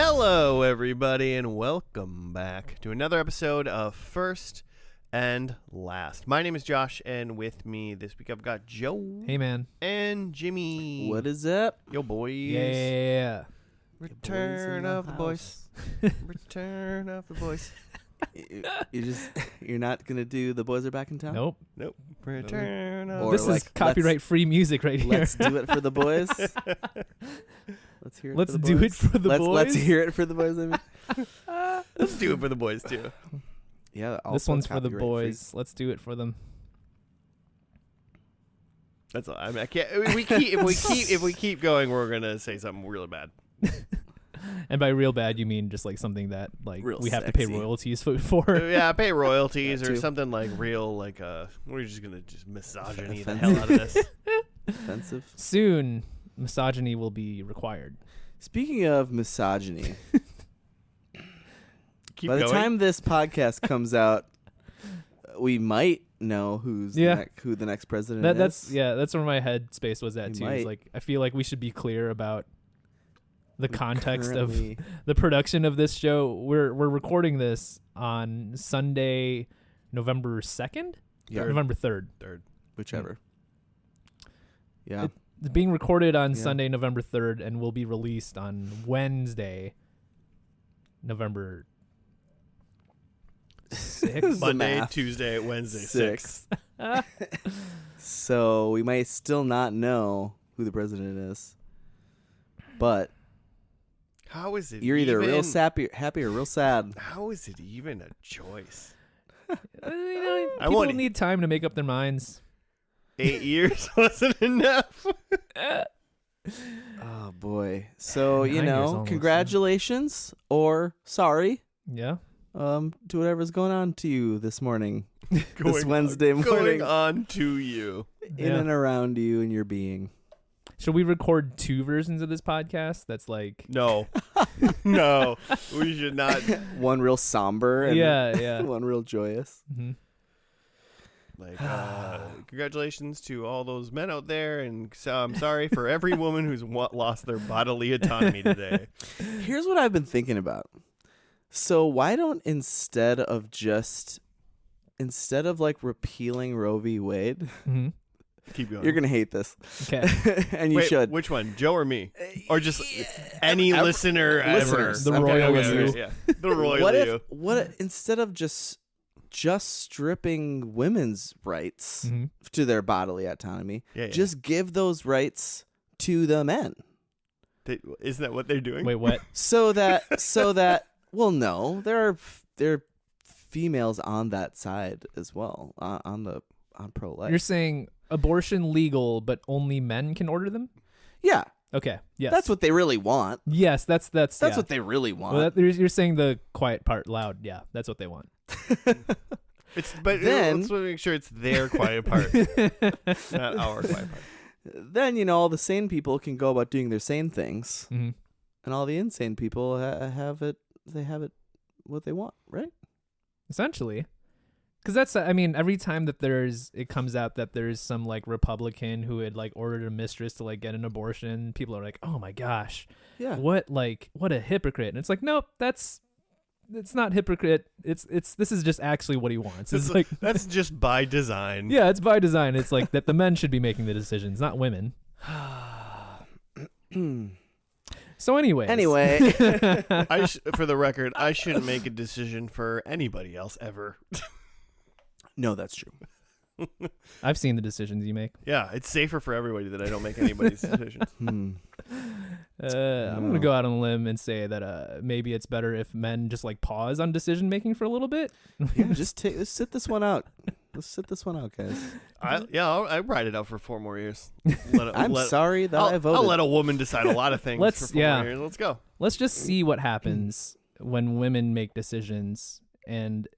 Hello, everybody, and welcome back to another episode of First and Last. My name is Josh, and with me this week I've got Joe. Hey, man. And Jimmy. What is up? Yo, boys. Yeah. Return of the boys. Return of the boys. You're not gonna do The Boys Are Back in Town? Nope. Return of Or This like, is copyright-free music right here. Let's do it for the boys. Let's hear it. Let's for the do boys. it for the boys. Let's hear it for the boys. I mean, Let's do it for the boys, too. yeah. This one's for the copyright-free. boys. Let's do it for them. That's all. I mean, I can't. If we keep going, we're gonna say something really bad. And by real bad, you mean just like something that like Real we have to pay sexy. royalties for. Yeah, pay royalties That or too. something like real, like we're just gonna just misogyny the hell out of this. Offensive. Soon, misogyny will be required. Speaking of misogyny, Keep by the going. time this podcast comes out, we might know who the next president is. That's where my head space was at We too. might. Is like I feel like we should be clear about the context of Currently- the production of this show. We're recording this on Sunday, November 2nd? Yeah. November 3rd. whichever. Yeah. It's being recorded on Yeah. Sunday, November 3rd, and will be released on Wednesday, November 6th. The Monday, math. Tuesday, Wednesday, 6. 6. So we might still not know who the president is, but How is it? you're either real even- happy or real sad. How is it even a choice? I People want- need time to make up their minds. 8 years wasn't enough. Oh boy. So 9 years almost, yeah. congratulations or sorry. Yeah. To whatever's going on to you this morning, Going- Wednesday morning. Going on to you. in Yeah. and around you and your being. Should we record 2 versions of this podcast? That's like, No. No. We should not. One real somber and yeah. one real joyous. Mhm. Like, congratulations to all those men out there, and so I'm sorry for every woman who's lost their bodily autonomy today. Here's what I've been thinking about. So why don't instead of like repealing Roe v. Wade, Mhm. Keep going. you're gonna hate this, Okay. and you Wait, should. Which one, Joe or me? Or just any listener listeners. ever? The royal okay, you. yeah. The royal What you. if instead of just stripping women's rights Mhm. to their bodily autonomy, Yeah. just give those rights to the men, Isn't that what they're doing? Wait, what? so that well, no, there are females on that side as well, on pro-life. You're saying abortion legal, but only men can order them? Yeah, Okay. Yes. that's what they really want. Yes, that's That's yeah. what they really want. Well, you're saying the quiet part loud. Yeah, that's what they want. But Then- let's make sure it's their quiet part, not our quiet part. Then all the sane people can go about doing their sane things, Mhm. and all the insane people have it. They have it what they want, right? Essentially. Because that's, I mean, every time that it comes out that there's some like Republican who had like ordered a mistress to like get an abortion, people are like, oh my gosh, Yeah. what a hypocrite. And it's like, nope, it's not hypocrite. This is just actually what he wants. It's like, That's just by design. yeah, it's by design. It's like that the men should be making the decisions, not women. So anyway. For the record, I shouldn't make a decision for anybody else ever. No, that's true. I've seen the decisions you make. Yeah, it's safer for everybody that I don't make anybody's decisions. Hmm. I'm going to go out on a limb and say that maybe it's better if men just like pause on decision making for a little bit. Yeah, let's sit this one out. Let's sit this one out, guys. I'll ride it out for 4 more years. I'm sorry that I voted. I'll let a woman decide a lot of things for 4 more years. Let's go. Let's just see what happens when women make decisions and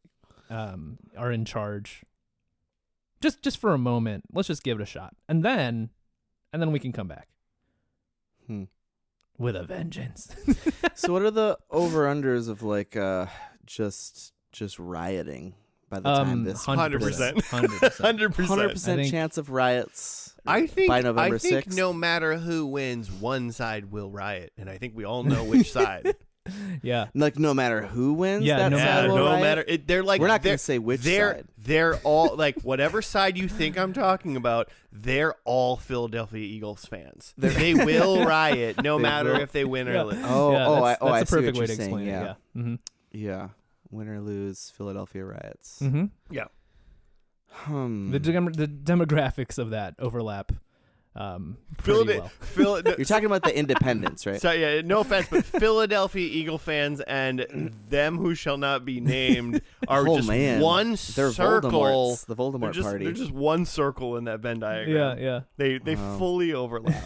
are in charge. Just for a moment, let's just give it a shot, and then we can come back with a vengeance. So, what are the over/unders of like just rioting by the time this 100%. 100%. 100%. chance of riots? I think by November I think 6th? no matter who wins, one side will riot, and I think we all know which side. Yeah. Like no matter who wins, Yeah, that no side matter- will no riot? matter. They're like We're not they're- gonna say which they're side. they're all like whatever side you think I'm talking about. They're all Philadelphia Eagles fans. They will riot no They matter will. if they win or Yeah. lose. Oh, Yeah, oh, that's, I that's see a what perfect you're way to saying, explain yeah. it. Yeah. Mm-hmm. Yeah, win or lose, Philadelphia riots. Mm-hmm. Hmm. The demographics of that overlap pretty well. You're talking about the independents, right? So yeah, no offense, but Philadelphia Eagle fans and them who shall not be named are Oh, just man. one They're circle. Voldemorts, the They're Voldemort just, party. they're just one circle in that Venn diagram. Yeah. They Wow. fully overlap.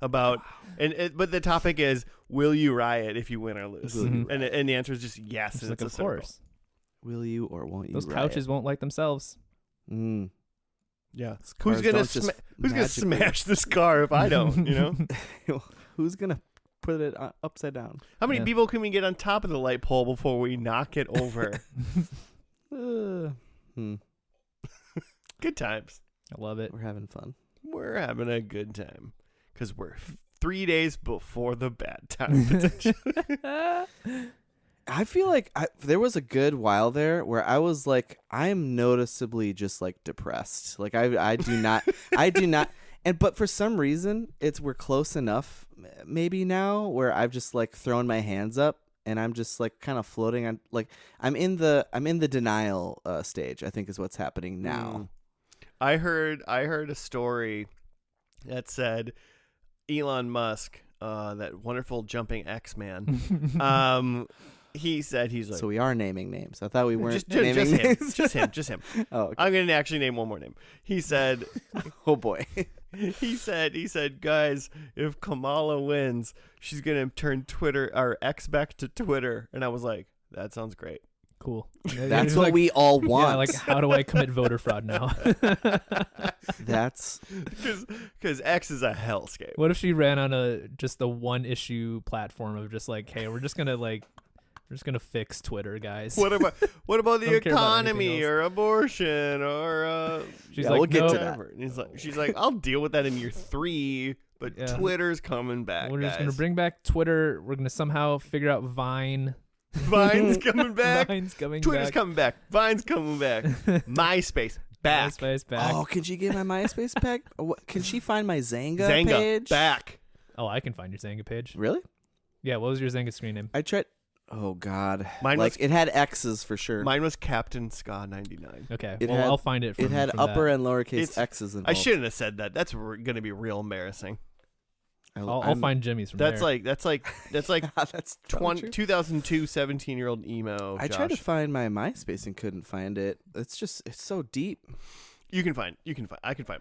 About but the topic is, will you riot if you win or lose? Will you And the answer is just yes. It's And like, it's of a circle. course. Will you or won't you? Those riot? couches won't like themselves. Mm. Yeah. Cars Who's gonna don't just who's gonna magically- smash this car if I don't? You know. Who's gonna put it upside down? How many Yeah. people can we get on top of the light pole before we knock it over? Hmm. Good times. I love it. We're having fun. We're having a good time because we're 3 days before the bad time. potentially. I feel like there was a good while there where I was like, I'm noticeably just like depressed. Like I do not, but for some reason we're close enough maybe now where I've just like thrown my hands up and I'm just like kind of floating on, like I'm in the denial stage, I think is what's happening now. I heard a story that said Elon Musk, that wonderful jumping X-Man, he said he's like, So we are naming names. I thought we weren't just naming him, names. just him. Oh, okay. I'm gonna actually name one more name. He said, Oh boy. he said, guys, if Kamala wins, she's gonna turn Twitter or X back to Twitter. And I was like, that sounds great. Cool. That's what we all want. Yeah, like how do I commit voter fraud now? That's Because X is a hellscape. What if she ran on just the one issue platform of just like, hey, we're just gonna fix Twitter, guys. What about the Don't care about anything economy else. or abortion or She's Yeah, like, we'll get no, to that. whatever? And she's like, I'll deal with that in year 3, but Yeah. Twitter's coming back. We're just guys. gonna bring back Twitter. We're gonna somehow figure out Vine. Vine's coming back. Vine's coming Twitter's back. coming back. Vine's coming back. MySpace back. MySpace back. Oh, can she get my MySpace back? Can she find my Zanga Zanga page? back. Oh, I can find your Zanga page. Really? Yeah, what was your Zanga screen name? I tried. Oh God. Mine like was- it had X's for sure. Mine was Captain Ska 99. Okay, It well, had- I'll find it. From, it had from upper that. and lowercase It's- X's involved. I shouldn't have said that. That's going to be real embarrassing. I'll find Jimmy's from That's there. like that's That's probably 20, true. 2002 17-year-old emo. I tried to Josh. find my MySpace and couldn't find it. It's so deep. I can find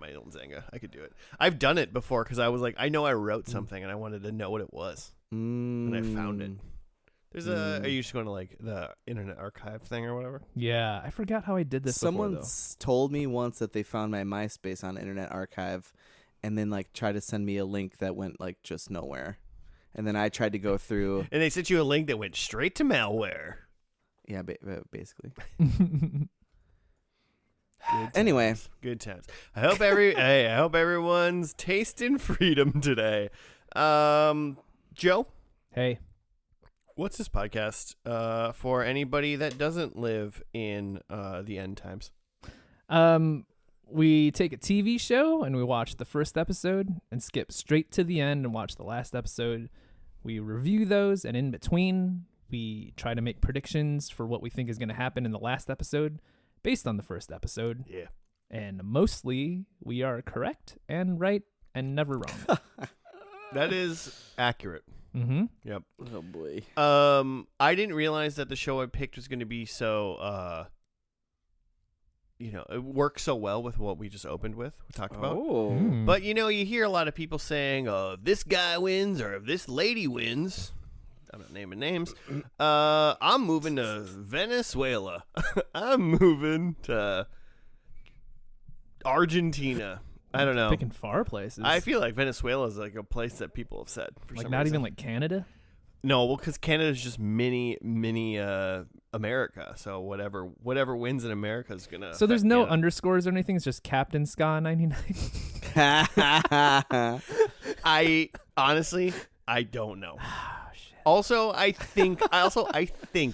my own Zanga. I could do it. I've done it before because I was like, I know I wrote something and I wanted to know what it was, and I found it. There's Mm. Are you just going to like the Internet Archive thing or whatever? Yeah, I forgot how I did this Someone before, told me once that they found my MySpace on Internet Archive, and then like tried to send me a link that went like just nowhere, and then I tried to go through. And they sent you a link that went straight to malware. Yeah, basically. Good Anyway. times. Good times. I hope I hope everyone's tasting freedom today. Joe, Hey, what's this podcast for anybody that doesn't live in the end times? we take a TV show and we watch the first episode and skip straight to the end and watch the last episode. We review those, and in between, we try to make predictions for what we think is going to happen in the last episode based on the first episode. Yeah. And mostly, we are correct and right and never wrong. That is accurate. Mm-hmm. Yep. Oh boy. I didn't realize that the show I picked was going to be so it works so well with what we just opened with. We talked about. Oh. Mm. But you hear a lot of people saying, this guy wins or if this lady wins. I'm not naming names. I'm moving to Venezuela. I'm moving to Argentina. I don't know. Picking far places. I feel like Venezuela is like a place that people have said for like some not reason. even like Canada. No, well, because Canada's just mini America. So whatever wins in America is gonna. So there's affect no Canada. underscores or anything. It's just Captain Ska 99. I honestly, I don't know. Also, I think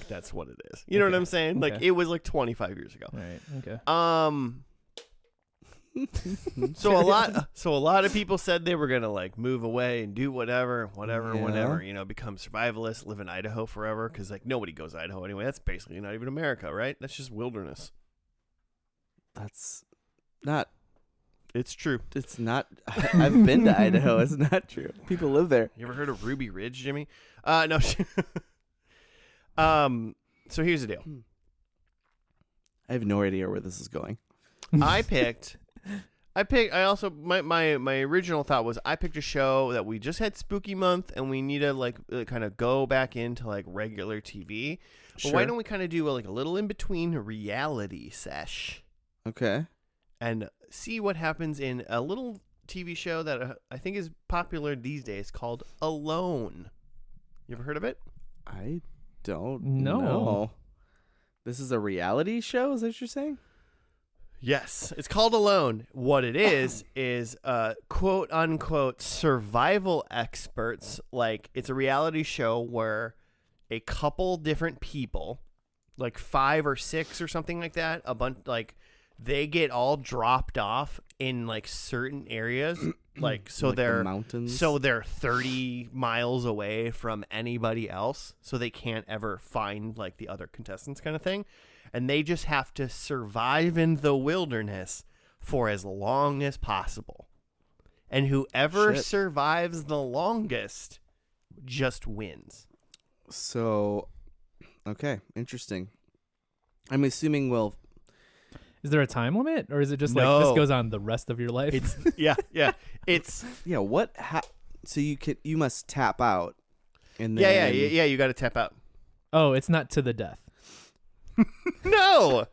that's what it is. You know what I'm saying? Like Okay. it was like 25 years ago. Right. Okay. So a lot of people said they were gonna like move away and do whatever, Yeah. you know, become survivalists, live in Idaho forever, because like nobody goes to Idaho anyway. That's basically not even America, right? That's just wilderness. That's not. It's true. It's not. I've been to Idaho. It's not true. People live there. You ever heard of Ruby Ridge, Jimmy? No. So here's the deal. I have no idea where this is going. I also my original thought was I picked a show that we just had Spooky Month and we need to like kind of go back into like regular TV. But why don't we kind of do like a little in between reality sesh Okay. and see what happens in a little TV show that I think is popular these days called Alone. You ever heard of it? I don't No. know. This is a reality show? Is that what you're saying? Yes, it's called Alone. What it is quote unquote survival experts. Like it's a reality show where a couple different people, like 5 or 6 or something like that, a bunch like they get all dropped off in like certain areas, like so Like the they're mountains. so they're 30 miles away from anybody else, so they can't ever find like the other contestants kind of thing. And they just have to survive in the wilderness for as long as possible. And whoever Shit. survives the longest just wins. So, okay, interesting. I'm assuming we'll. Is there a time limit, or is it just like No. this goes on the rest of your life? It's yeah. It's Yeah. What? So you must tap out. And then, yeah. You got to tap out. Oh, it's not to the death. No.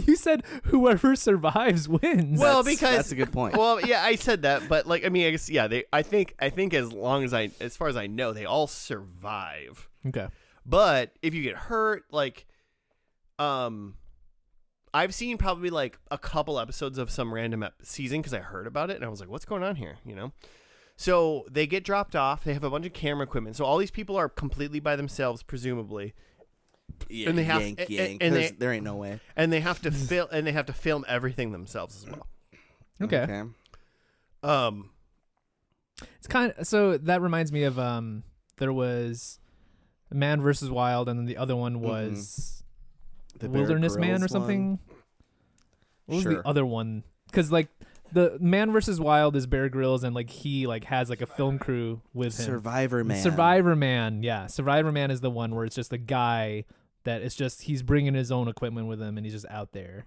You said whoever survives wins. Well, That's- because that's a good point. Well, yeah, I said that, but like I mean, I guess yeah. I think as far as I know, they all survive. Okay. But if you get hurt, like, I've seen probably like a couple episodes of some random season because I heard about it and I was like, what's going on here? You know? So they get dropped off. They have a bunch of camera equipment. So all these people are completely by themselves, presumably. Yeah, and they have- yank. and There ain't no way. And they have to film everything themselves as well. Okay. Um, It's kind of so that reminds me of there was Man versus Wild, and then the other one was The Bear Wilderness Man or Grylls something. What was Sure. the other one? Because like the Man versus Wild is Bear Grylls, and like he like has like a film crew with him. Survivor Man. Survivor Man, yeah. Survivor Man is the one where it's just a guy that it's just he's bringing his own equipment with him, and he's just out there,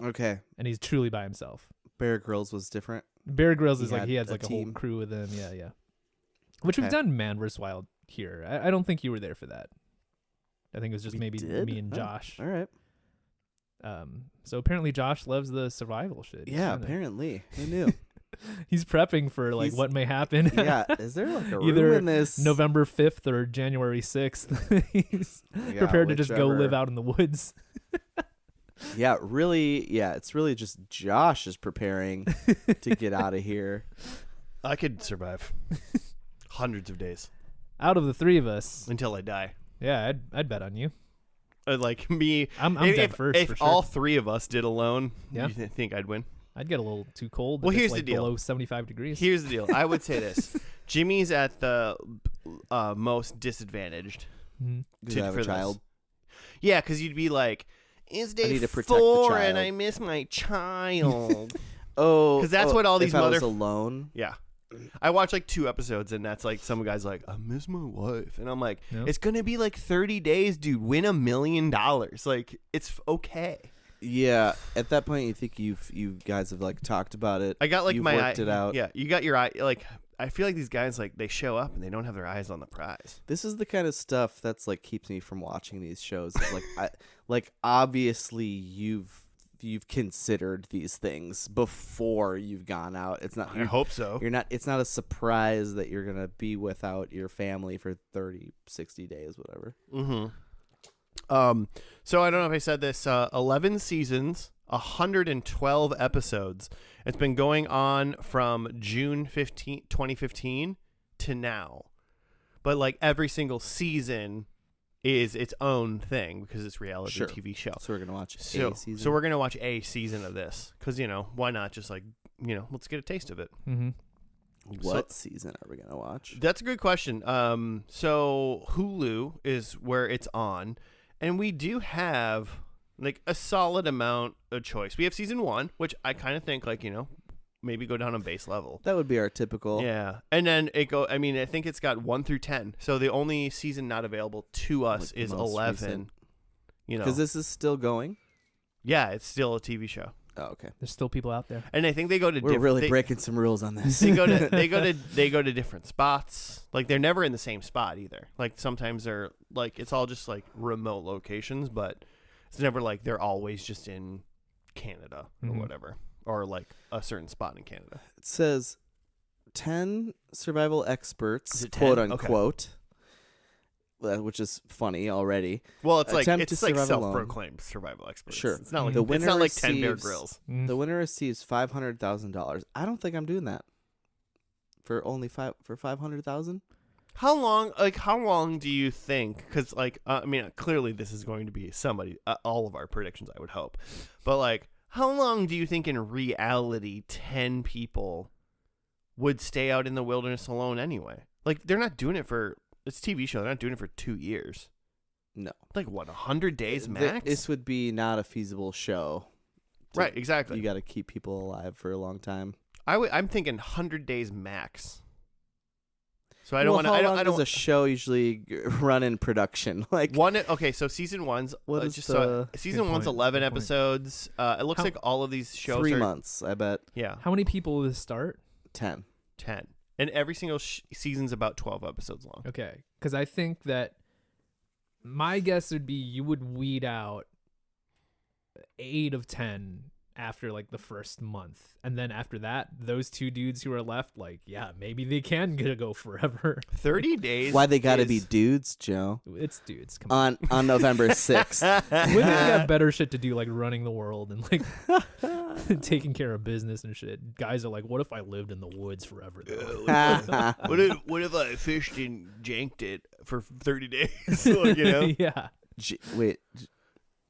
Okay. and he's truly by himself. Bear Grylls was different. Bear Grylls He is like had he has a like a whole team. crew with him, yeah. Which we've Okay. done Man vs. Wild here. I don't think you were there for that. I think it was just We maybe did? me and Oh, Josh. All right. So apparently Josh loves the survival shit. Yeah, Kinda- apparently. Who knew? he's prepping for like He's- what may happen. Yeah. Is there like a room Either in this? November 5th or January 6th. He's Yeah, prepared to just go whichever. live out in the woods. Yeah, really. Yeah, it's really just Josh is preparing to get out of here. I could survive hundreds of days Out of the three of us, until I die. yeah, I'd bet on you. Like me, I'm if, dead first if for sure. all 3 of us did Alone, Yeah. you think I'd win? I'd get a little too cold. Well, if it's, here's like the deal. below 75 degrees. Here's the deal. I would say this: Jimmy's at the most disadvantaged. Mhm. Does he have for a this. child? Yeah, because you'd be like, "It's day need to protect the 4 and child." I miss my child." Oh, 'Cause that's what all these if I was mother- alone. Yeah. I watched like 2 episodes, and that's like some guy's like, "I miss my wife," and I'm like, Yep. "It's gonna be like 30 days, dude. Win $1 million. Like, it's okay." Yeah, at that point, you think you guys have like talked about it. I got like You've my worked eye. it out. Yeah, you got your eye. Like, I feel like these guys like they show up and they don't have their eyes on the prize. This is the kind of stuff that's like keeps me from watching these shows. It's like obviously you've considered these things before you've gone out. It's not I hope so. you're not. It's not a surprise that you're gonna be without your family for 30, 60 days, whatever. Mm-hmm. So I don't know if I said this. 11 seasons, 112 episodes. It's been going on from June 15, 2015 to now. but like every single season is its own thing because it's reality Sure. TV show. So we're gonna watch So, a season. so we're gonna watch a season of this because why not just like let's get a taste of it. Mm-hmm. What season are we gonna watch? That's a good question. So Hulu is where it's on, and we do have like a solid amount of choice. We have season 1, which I kind of think like maybe go down on base level. That would be our typical. Yeah, and then I think it's got 1 through 10. So the only season not available to us Like the is most 11. recent. You know, Because this is still going. yeah, it's still a TV show, Oh, okay. There's still people out there. and I think they go to We're really they, breaking some rules on this. they go to different spots. Like they're never in the same spot either. Like sometimes they're like it's all just like remote locations, but it's never like they're always just in Canada or Mhm. whatever, or like a certain spot in Canada. It says 10 survival Is experts, it 10? quote Okay. unquote, which is funny already. Well, it's like Attempt it's to like survive alone. self-proclaimed survival experts. Sure. It's not like The it's winner not like 10 Bear receives- Grylls. Mm. The winner receives $500,000. I don't think I'm doing that for only for 500,000. How long do you think? Because clearly this is going to be somebody. All of our predictions, I would hope, but like, how long do you think in reality 10 people would stay out in the wilderness alone anyway? Like they're not doing it for it's a TV show. They're not doing it for 2 years. No, Like what, 100 days Th- max? This would be not a feasible show. Right, exactly. You got to keep people alive for a long time. I'm thinking 100 days max. So I don't Well, want to. how I don't. long I does don't. a show usually run in production? Like Okay, so season 1's What is season Good 1's point, 11 good point. episodes. It looks How- like all of these shows 3 are months, I bet. yeah, How many people will this start? 10. 10. And every single season's about 12 episodes long. Okay, because I think that my guess would be you would weed out 8 of 10 after like the first month, and then after that, those 2 dudes who are left, like, yeah, maybe they can go forever. 30 days. Why they got to be is- dudes, Joe? It's dudes. Come on. On November 6th. Women got better shit to do, like running the world and like taking care of business and shit. Guys are like, what if I lived in the woods forever? Though? What if I fished and janked it for 30 days? Like, Yeah. Wait.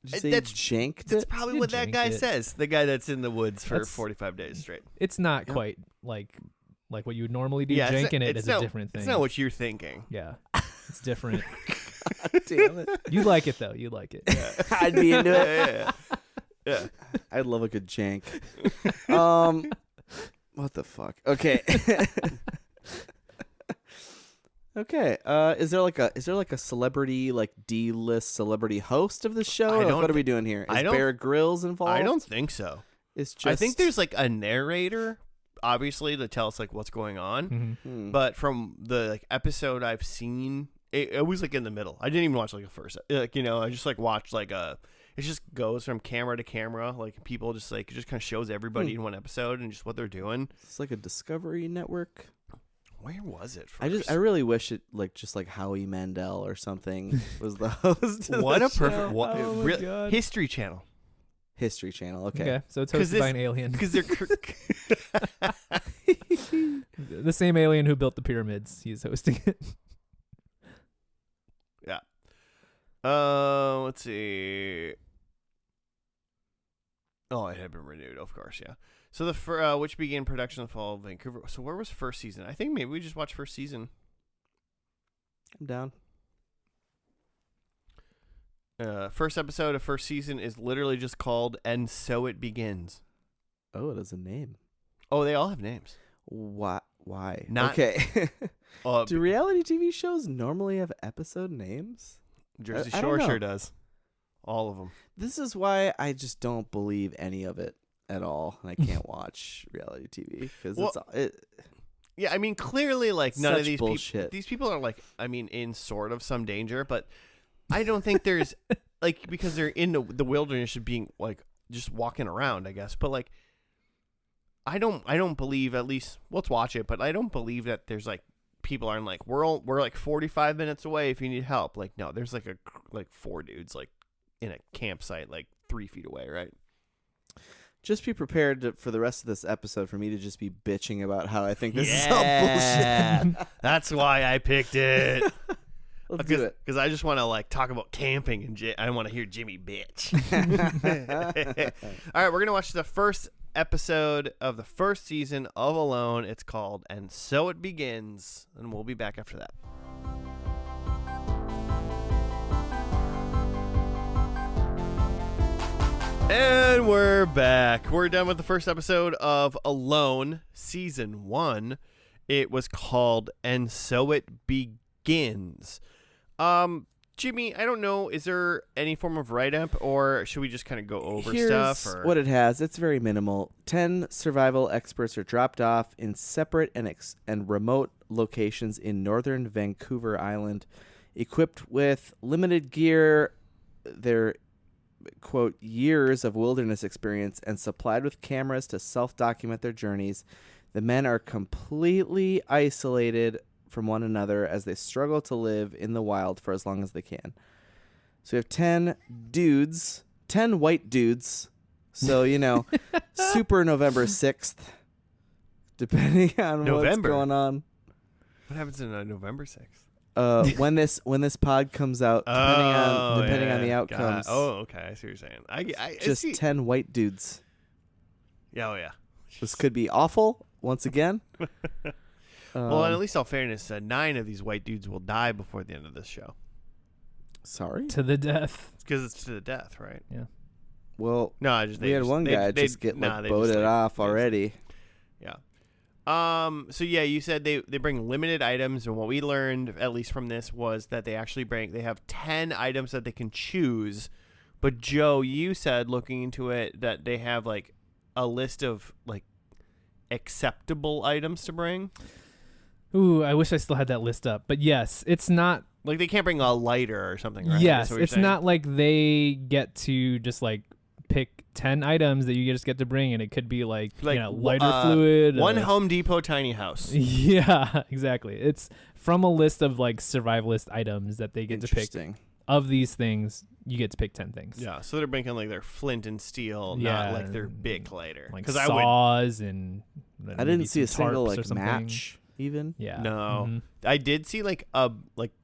Did you say That's- janked That's it? probably You what that janked guy it. says. The guy that's in the woods for That's- 45 days straight. It's not Yeah. quite like what you would normally do. Yeah, Janking it it's is not- a different thing. It's not what you're thinking. Yeah. It's different. Damn it. You like it though. You like it. I'd be into it. Yeah. I'd love a good jank. What the fuck? Okay. Okay. Is there like a celebrity, like D-list celebrity host of the show? I Or don't what are we thi- doing here? I Is don't- Bear Grylls involved? I don't think so. It's just. I think there's like a narrator, obviously, to tell us like what's going on. Mhm. Hmm. But from the like episode I've seen, it was like in the middle. I didn't even watch like the first. I just like watched like it just goes from camera to camera. Like people just like it just kind of shows everybody in one episode and just what they're doing. It's like a Discovery Network. Where was it first? I really wish it just like Howie Mandel or something was the host. of What the a perfect show. what, Oh my real- God. History Channel. History Channel. Okay. Okay. So it's 'Cause hosted by this- an alien. Because they're The same alien who built the pyramids. He's hosting it. let's see. Oh, it had been renewed, of course, yeah. So which began production in the fall of Vancouver. So where was first season? I think maybe we just watched first season. I'm down. First episode of first season is literally just called "And So It Begins." Oh, it has a name. Oh, they all have names. Why? Why? Not- Okay. Uh, Do reality TV shows normally have episode names? Jersey I don't Shore know. sure does. All of them. This is why I just don't believe any of it at all, and I can't watch reality TV because Well, Yeah, I mean, clearly, like none of Such these people. bullshit. These people are like, I mean, in sort of some danger, but I don't think there's like because they're in the wilderness, being like just walking around, I guess. But like, I don't believe, at least let's watch it, but I don't believe that there's like people aren't like we're like 45 minutes away if you need help. Like no, there's like like 4 dudes like in a campsite like 3 feet away, right? Just be prepared for the rest of this episode for me to just be bitching about how I think this is all bullshit. That's why I picked it. Let's do it. Because I just want to like talk about camping and I want to hear Jimmy bitch. All right, we're gonna watch the first episode of the first season of Alone. It's called "And So It Begins," and we'll be back after that. And we're back. We're done with the first episode of Alone, Season 1. It was called "And So It Begins." Jimmy, I don't know, is there any form of write-up, or should we just kind of go over Here's stuff? Or? what it has. It's very minimal. 10 survival experts are dropped off in separate and remote locations in northern Vancouver Island, equipped with limited gear, their quote years of wilderness experience, and supplied with cameras to self-document their journeys. The men are completely isolated from one another as they struggle to live in the wild for as long as they can. So we have 10 white dudes. So, super November 6th, depending on what's going on. What happens on November 6th? When this pod comes out, depending on the outcomes. Okay, I see what you're saying. I just see. 10 white dudes. Yeah, yeah. This could be awful once again. Well, and at least all fairness, 9 of these white dudes will die before the end of this show. Sorry? To the death. It's because it's to the death, right? Yeah. Well, no, we had one guy just get boated off already. Yeah. So yeah, you said they bring limited items, and what we learned, at least from this, was that they have 10 items that they can choose. But Joe, you said, looking into it, that they have like a list of like acceptable items to bring. Ooh, I wish I still had that list up. But yes, it's not like they can't bring a lighter or something, right? Yes, it's not like they get to just like pick 10 items that you just get to bring, and it could be like lighter fluid. One Home Depot tiny house. Yeah, exactly. It's from a list of like survivalist items that they get to pick. Of these things, you get to pick 10 things. Yeah, so they're bringing like their flint and steel, not like their big lighter. Like saws and I didn't see a single like something. match even. Yeah. No. Mm-hmm. I did see like a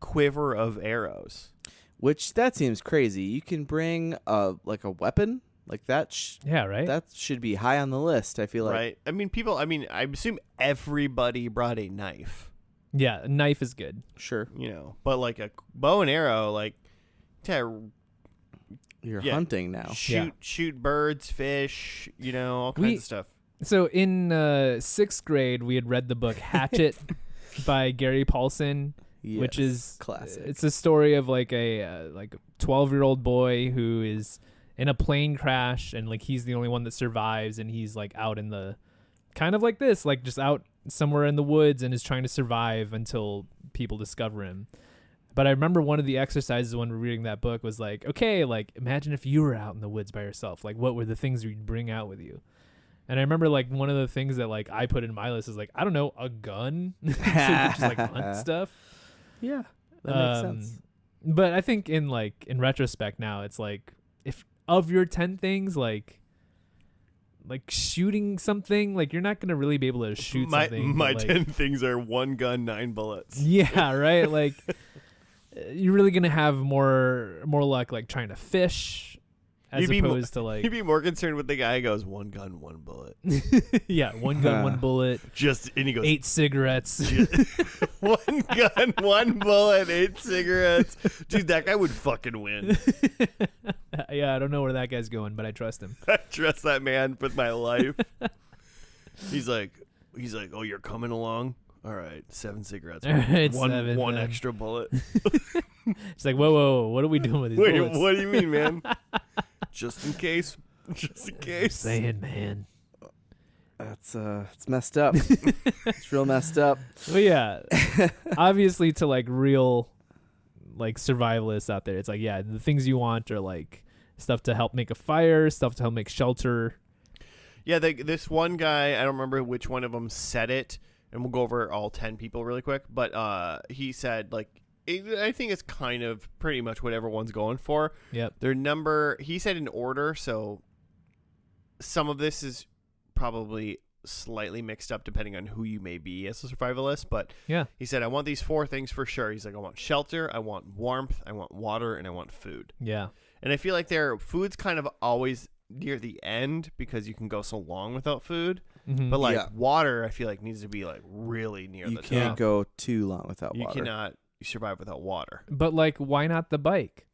quiver of arrows. Which that seems crazy. You can bring a weapon like that. Yeah, right. That should be high on the list. I feel like. Right. I mean, I assume everybody brought a knife. Yeah, a knife is good. Sure. But like a bow and arrow, like you're hunting now. Shoot birds, fish, all kinds of stuff. So in 6th grade, we had read the book Hatchet by Gary Paulson. Yes, which is classic. It's a story of like a 12-year-old boy who is in a plane crash, and like he's the only one that survives, and he's like out in the kind of like this, like just out somewhere in the woods, and is trying to survive until people discover him. But I remember one of the exercises when we were reading that book was like, okay, like imagine if you were out in the woods by yourself, like what were the things you'd bring out with you? And I remember like one of the things that like I put in my list is like, I don't know, a gun, so just like hunt stuff. Yeah, that makes sense. But I think in retrospect now, it's like if of your 10 things, like shooting something, like you're not gonna really be able to shoot something. My 10 things are 1 gun, 9 bullets. Yeah, right. Like you're really gonna have more luck like trying to fish. As opposed to like, you'd be more concerned with the guy who goes 1 gun, 1 bullet. Yeah, 1 gun, 1 bullet. And he goes 8 cigarettes. 1 gun, 1 bullet, 8 cigarettes. Dude, that guy would fucking win. Yeah, I don't know where that guy's going, but I trust him. I trust that man with my life. He's like, oh, you're coming along? All right, 7 cigarettes. All right, one extra bullet. It's like, whoa, what are we doing with these bullets? What do you mean, man? Just in case. Just in case. I'm saying, man. That's it's messed up. It's real messed up. But yeah, obviously to like real like survivalists out there, it's like, yeah, the things you want are like stuff to help make a fire, stuff to help make shelter. Yeah, this one guy, I don't remember which one of them said it, and we'll go over all 10 people really quick, but he said like, I think it's kind of pretty much what everyone's going for. Yep. Their number, he said in order, so some of this is probably slightly mixed up depending on who you may be as a survivalist, but Yeah. he said, I want these 4 things for sure. He's like, I want shelter, I want warmth, I want water, and I want food. Yeah. And I feel like their food's kind of always near the end because you can go so long without food. Mhm. But like Yeah. water, I feel like needs to be like really near You the can't top. go too long without You water. cannot survive without water. But like, why not the bike?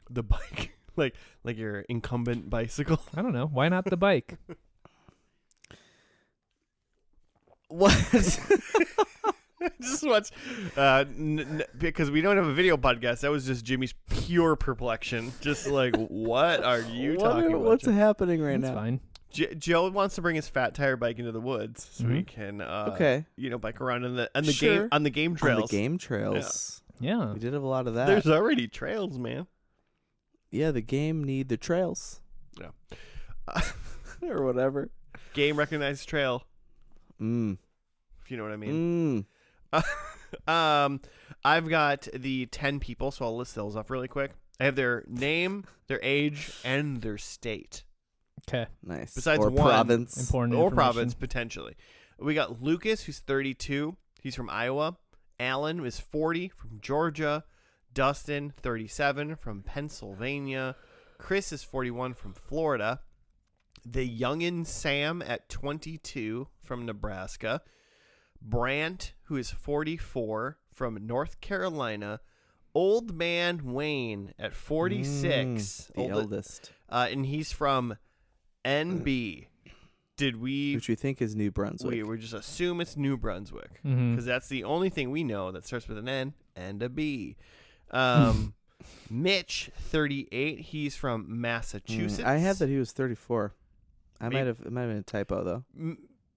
The bike, like your incumbent bicycle. I don't know. Why not the bike? What? Just watch, because we don't have a video podcast. That was just Jimmy's pure perplexion. Just like, what are you talking about? What's Jim? happening right That's now? fine. Joe wants to bring his fat tire bike into the woods so he Mhm. can, Okay. bike around in the Sure. game on the game trails. On the game trails. Yeah. We did have a lot of that. There's already trails, man. Yeah, the game need the trails. Yeah. Or whatever. Game recognized trail, Mm. if you know what I mean. Mm. I've got the 10 people, so I'll list those off really quick. I have their name, their age, and their state. Okay. Nice. Besides or one province. Important Or information. province, potentially. We got Lucas, who's 32. He's from Iowa. Alan is 40, from Georgia. Dustin, 37, from Pennsylvania. Chris is 41, from Florida. The youngin' Sam at 22, from Nebraska. Brant, who is 44, from North Carolina. Old man Wayne at 46. The eldest. And he's from NB. Did we... Which we think is New Brunswick. We just assume it's New Brunswick Mhm. because that's the only thing we know that starts with an N and a B. Mitch, 38. He's from Massachusetts. I had that he was 34. It Maybe- might have been a typo though.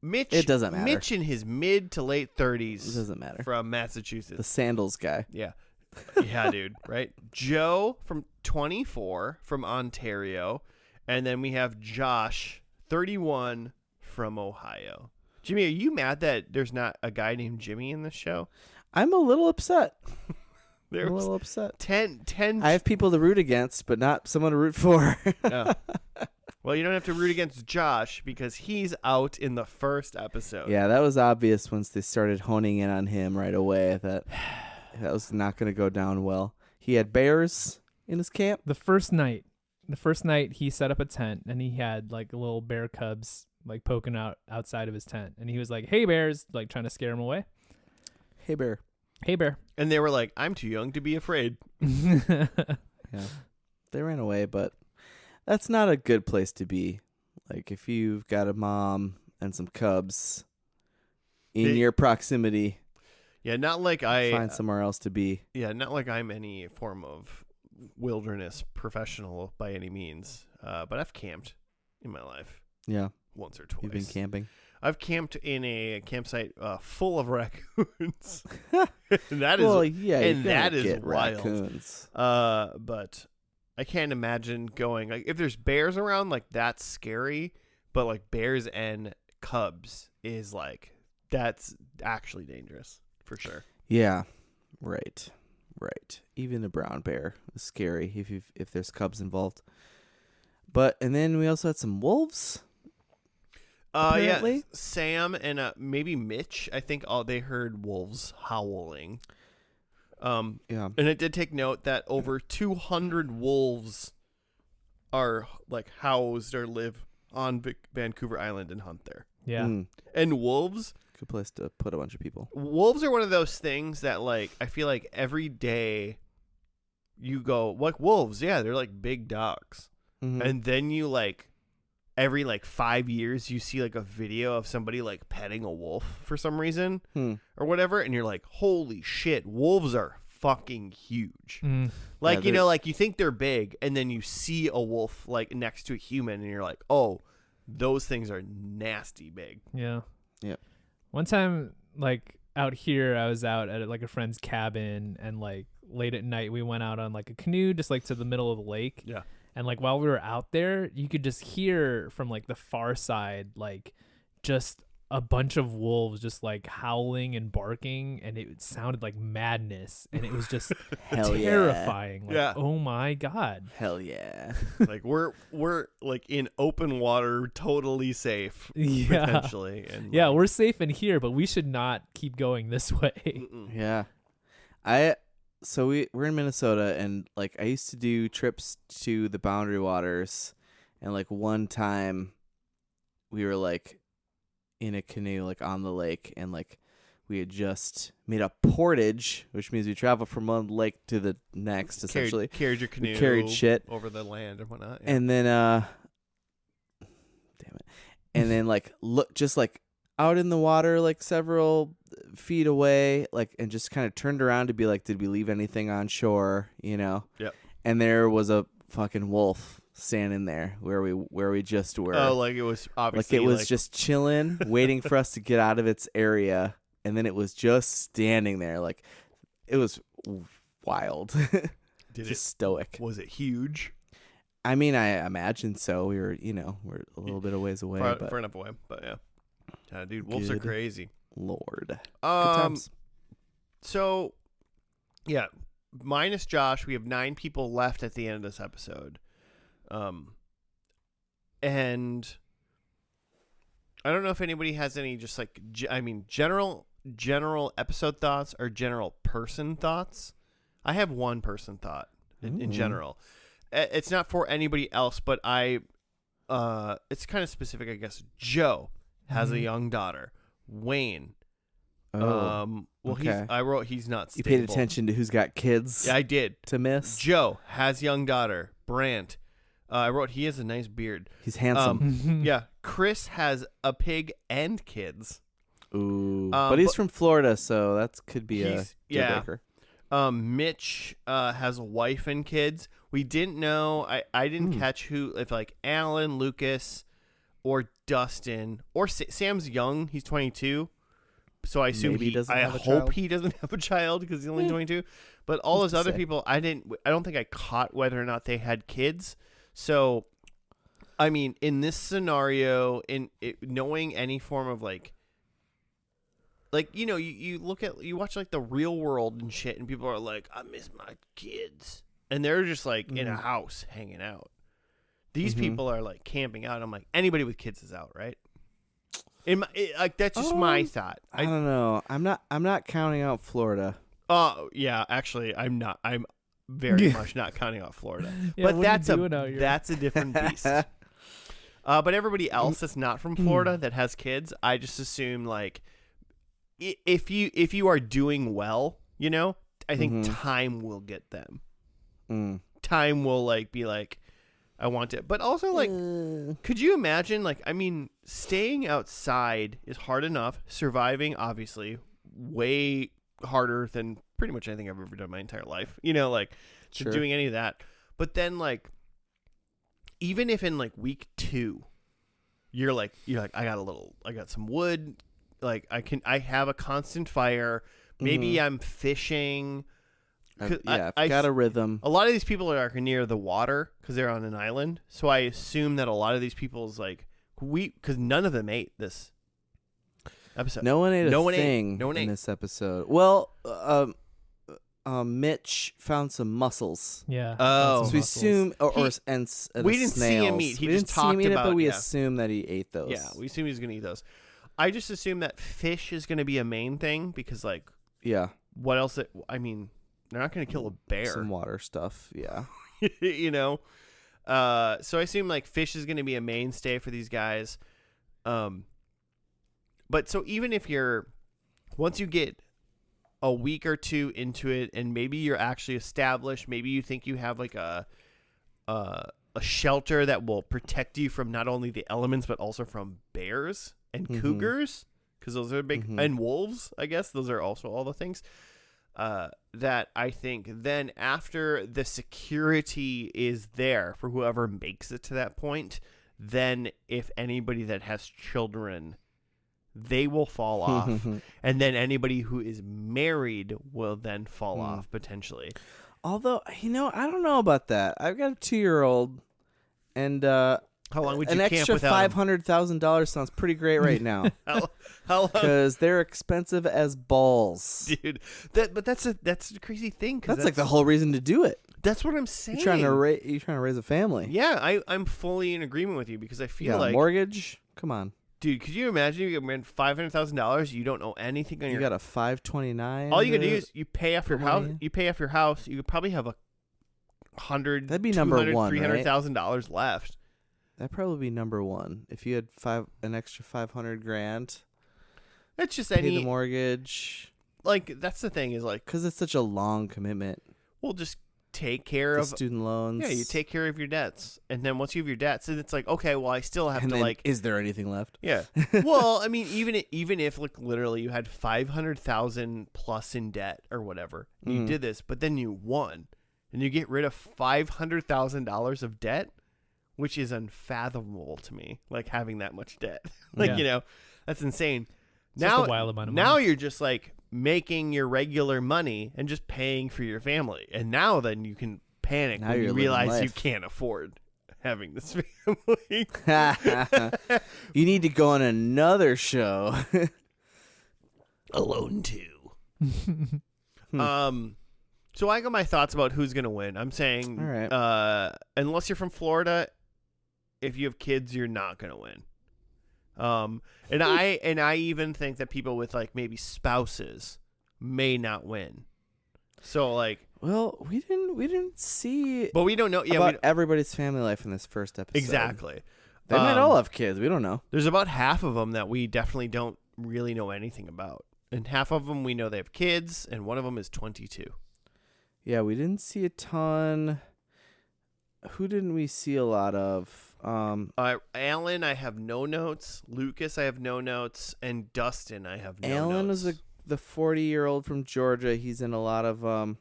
Mitch. It doesn't matter. Mitch in his mid to late It 30s doesn't matter. from The Massachusetts. sandals guy. Yeah. Yeah, dude. Right. Joe from 24 from Ontario. And then we have Josh, 31 from Ohio. Jimmy, are you mad that there's not a guy named Jimmy in this show? I'm a little upset. There I'm a was little upset. 10 I have people to root against, but not someone to root for. Oh. Well, you don't have to root against Josh because he's out in the first episode. Yeah, that was obvious once they started honing in on him right away. That was not going to go down well. He had bears in his camp. The first night he set up a tent and he had like little bear cubs like poking out outside of his tent and he was like, "Hey bears," like trying to scare them away. Hey, bear. Hey bear. And they were like, I'm too young to be afraid. Yeah, they ran away, but that's not a good place to be. Like if you've got a mom and some cubs in your proximity, Yeah, not like find somewhere else to be. Yeah, not like I'm any form of wilderness professional by any means. But I've camped in my life Yeah, once or twice. you've been camping. I've camped in a campsite full of raccoons. And that is well, yeah, and you're that gonna is get wild. raccoons. But I can't imagine going like if there's bears around, like that's scary. But like bears and cubs is like that's actually dangerous for sure. Yeah, right. Even a brown bear is scary if there's cubs involved. But and then we also had some wolves. Yeah, Apparently. Sam and maybe Mitch. I think they heard wolves howling. Yeah, And it did take note that over 200 wolves are like housed or live on Vancouver Island and hunt there. Yeah. Mm, And wolves good place to put a bunch of people. Wolves are one of those things that like I feel like every day you go like wolves, yeah, they're like big dogs. Mhm. And then you like every like 5 years you see like a video of somebody like petting a wolf for some reason or whatever and you're like, "Holy shit, wolves are fucking huge." Mm. Like, Yeah, you know, like you think they're big and then you see a wolf like next to a human and you're like, "Oh, those things are nasty big." Yeah. Yep. One time, like out here, I was out at like a friend's cabin, and like late at night, we went out on like a canoe, just like to the middle of the lake. Yeah. And like while we were out there, you could just hear from like the far side, like just a bunch of wolves just like howling and barking, and it sounded like madness, and it was just Hell yeah. terrifying. Like, Yeah. oh my god. Hell yeah. Like we're like in open water, totally safe, Yeah. potentially. And Yeah, like, we're safe in here, but we should not keep going this way. mm-mm. Yeah. So we're in Minnesota, and like I used to do trips to the Boundary Waters, and like one time we were like in a canoe like on the lake, and like we had just made a portage, which means we travel from one lake to the next essentially. Carried your canoe. carried shit. over the land and whatnot. Yeah. And then damn it. And then like look just like out in the water like several feet away, like, and just kind of turned around to be like, did we leave anything on shore, you know? Yep. And there was a fucking wolf standing there where we just were. Oh, like it was obviously like it was just chilling, waiting for us to get out of its area, and then it was just standing there. Like it was wild. Did just stoic. Was it huge? I mean, I imagine so. We're a little bit a ways away, but Far enough away, but yeah. Dude, wolves are Good. crazy. Lord. Good Um, times. so yeah, minus Josh, we have 9 people left at the end of this episode. And I don't know if anybody has any just like general general thoughts or general person thoughts. I have one person thought in Ooh. general. It's not for anybody else, but it's kind of specific, I guess. Joe has a Mhm. young daughter. Wayne. Oh, okay. I wrote he's not You stable. paid attention to who's got kids Yeah, I did. to miss. Joe has young daughter. Brant. I wrote he has a nice beard. He's handsome. Yeah. Chris has a pig and kids. Ooh, but he's from Florida, so that could be a He's- deal yeah. breaker. Mitch has a wife and kids. We didn't know. I didn't catch who, if like Alan, Lucas, or Dustin, or Sam's young. He's 22. So I assume Maybe he doesn't have a hope child. he doesn't have a child because he's only 22. But all Who's those to other say? people, I don't think I caught whether or not they had kids. So, I mean, in this scenario, knowing any form of like you know, you watch like the Real World and shit, and people are like, I miss my kids, and they're just like in a house hanging out. These Mhm. people are like camping out. I'm like, anybody with kids is out, right? Like that's just my thought. I don't know. I'm not counting out Florida. Oh yeah, actually, I'm not. I'm very much not counting out Florida, Yeah, but what are you that's doing out here? that's a different beast. But everybody else that's not from Florida that has kids, I just assume like if you are doing well, you know, I think time will get them. Mm. Time will like be like, I want it, but also like, could you imagine like, I mean, staying outside is hard enough. Surviving, obviously, way harder than pretty much anything I've ever done in my entire life. You know, like Sure. doing any of that. But then like, even if in like week 2, you're like, I got some wood. Like I have a constant fire. Maybe I'm fishing. I've got a rhythm. A lot of these people are near the water because they're on an island. So I assume that a lot of these people's like because none of them ate this episode. No one ate No a one ate. thing No one in ate. this episode. Well, Mitch found some mussels. Yeah. Oh. So we assume, He- and we didn't see him snails. eat. He we just didn't see him talked eat it, about but we yeah. assume that he ate those. Yeah, we assume he's gonna eat those. I just assume that fish is gonna be a main thing because like yeah, what else? I mean, they're not gonna kill a bear. some water stuff. Yeah, You know, so I assume like fish is going to be a mainstay for these guys. But so even if once you get a week or 2 into it, and maybe you're actually established, maybe you think you have like a shelter that will protect you from not only the elements but also from bears and cougars, because those are big, and wolves. I guess those are also all the things. That I think then after the security is there for whoever makes it to that point, then if anybody that has children, they will fall off. And then anybody who is married will then fall off potentially. Although, I don't know about that. I've got a 2-year-old, and How How long would you An camp extra without 'em? $500,000 sounds pretty great right now How long, because they're expensive as balls. dude? But that's the crazy thing. 'Cause That's like the whole reason to do it. That's what I'm saying. You're trying to raise a family. Yeah, I'm fully in agreement with you because I You feel got a like, mortgage. Come on, dude, could you imagine you get $500,000? You don't know anything on you your. got a 529. All you gotta do is you pay off your put house. money in. You pay off your house. You could probably have That'd be number one, right? $300,000 left. That'd probably be number one if you had an extra 500 grand. That's just Pay the any mortgage like that's the thing is like because it's such a long commitment. we'll just take care The of. student loans. Yeah, you take care of your debts, and then once you have your debts, and it's like okay, well I still have and to then, like is there anything left? yeah. Well, I mean, even if like literally you had 500,000 plus in debt or whatever, and you Mhm. did this, but then you won, and you get rid of $500,000 of debt, which is unfathomable to me. Like having that much debt, like Yeah. that's insane. It's just a wild amount of now money. you're just like making your regular money and just paying for your family, and now then you can panic Now when you're you living realize you life. can't afford having this family. You need to go on another show. Alone too. So I got my thoughts about who's gonna win. I'm saying, All right. Unless you're from Florida, if you have kids, you're not gonna win. And I even think that people with like maybe spouses may not win. So like, Well, we didn't see but we don't know. Yeah, about everybody's family life in this first episode. exactly. They might all have kids. We don't know. There's about half of them that we definitely don't really know anything about, and half of them we know they have kids, and one of them is 22. Yeah, we didn't see a ton. Who didn't we see a lot of? Alan, I have no notes. Lucas, I have no notes, and Dustin, I have no Alan notes. was the 40-year-old from Georgia. He's in a lot of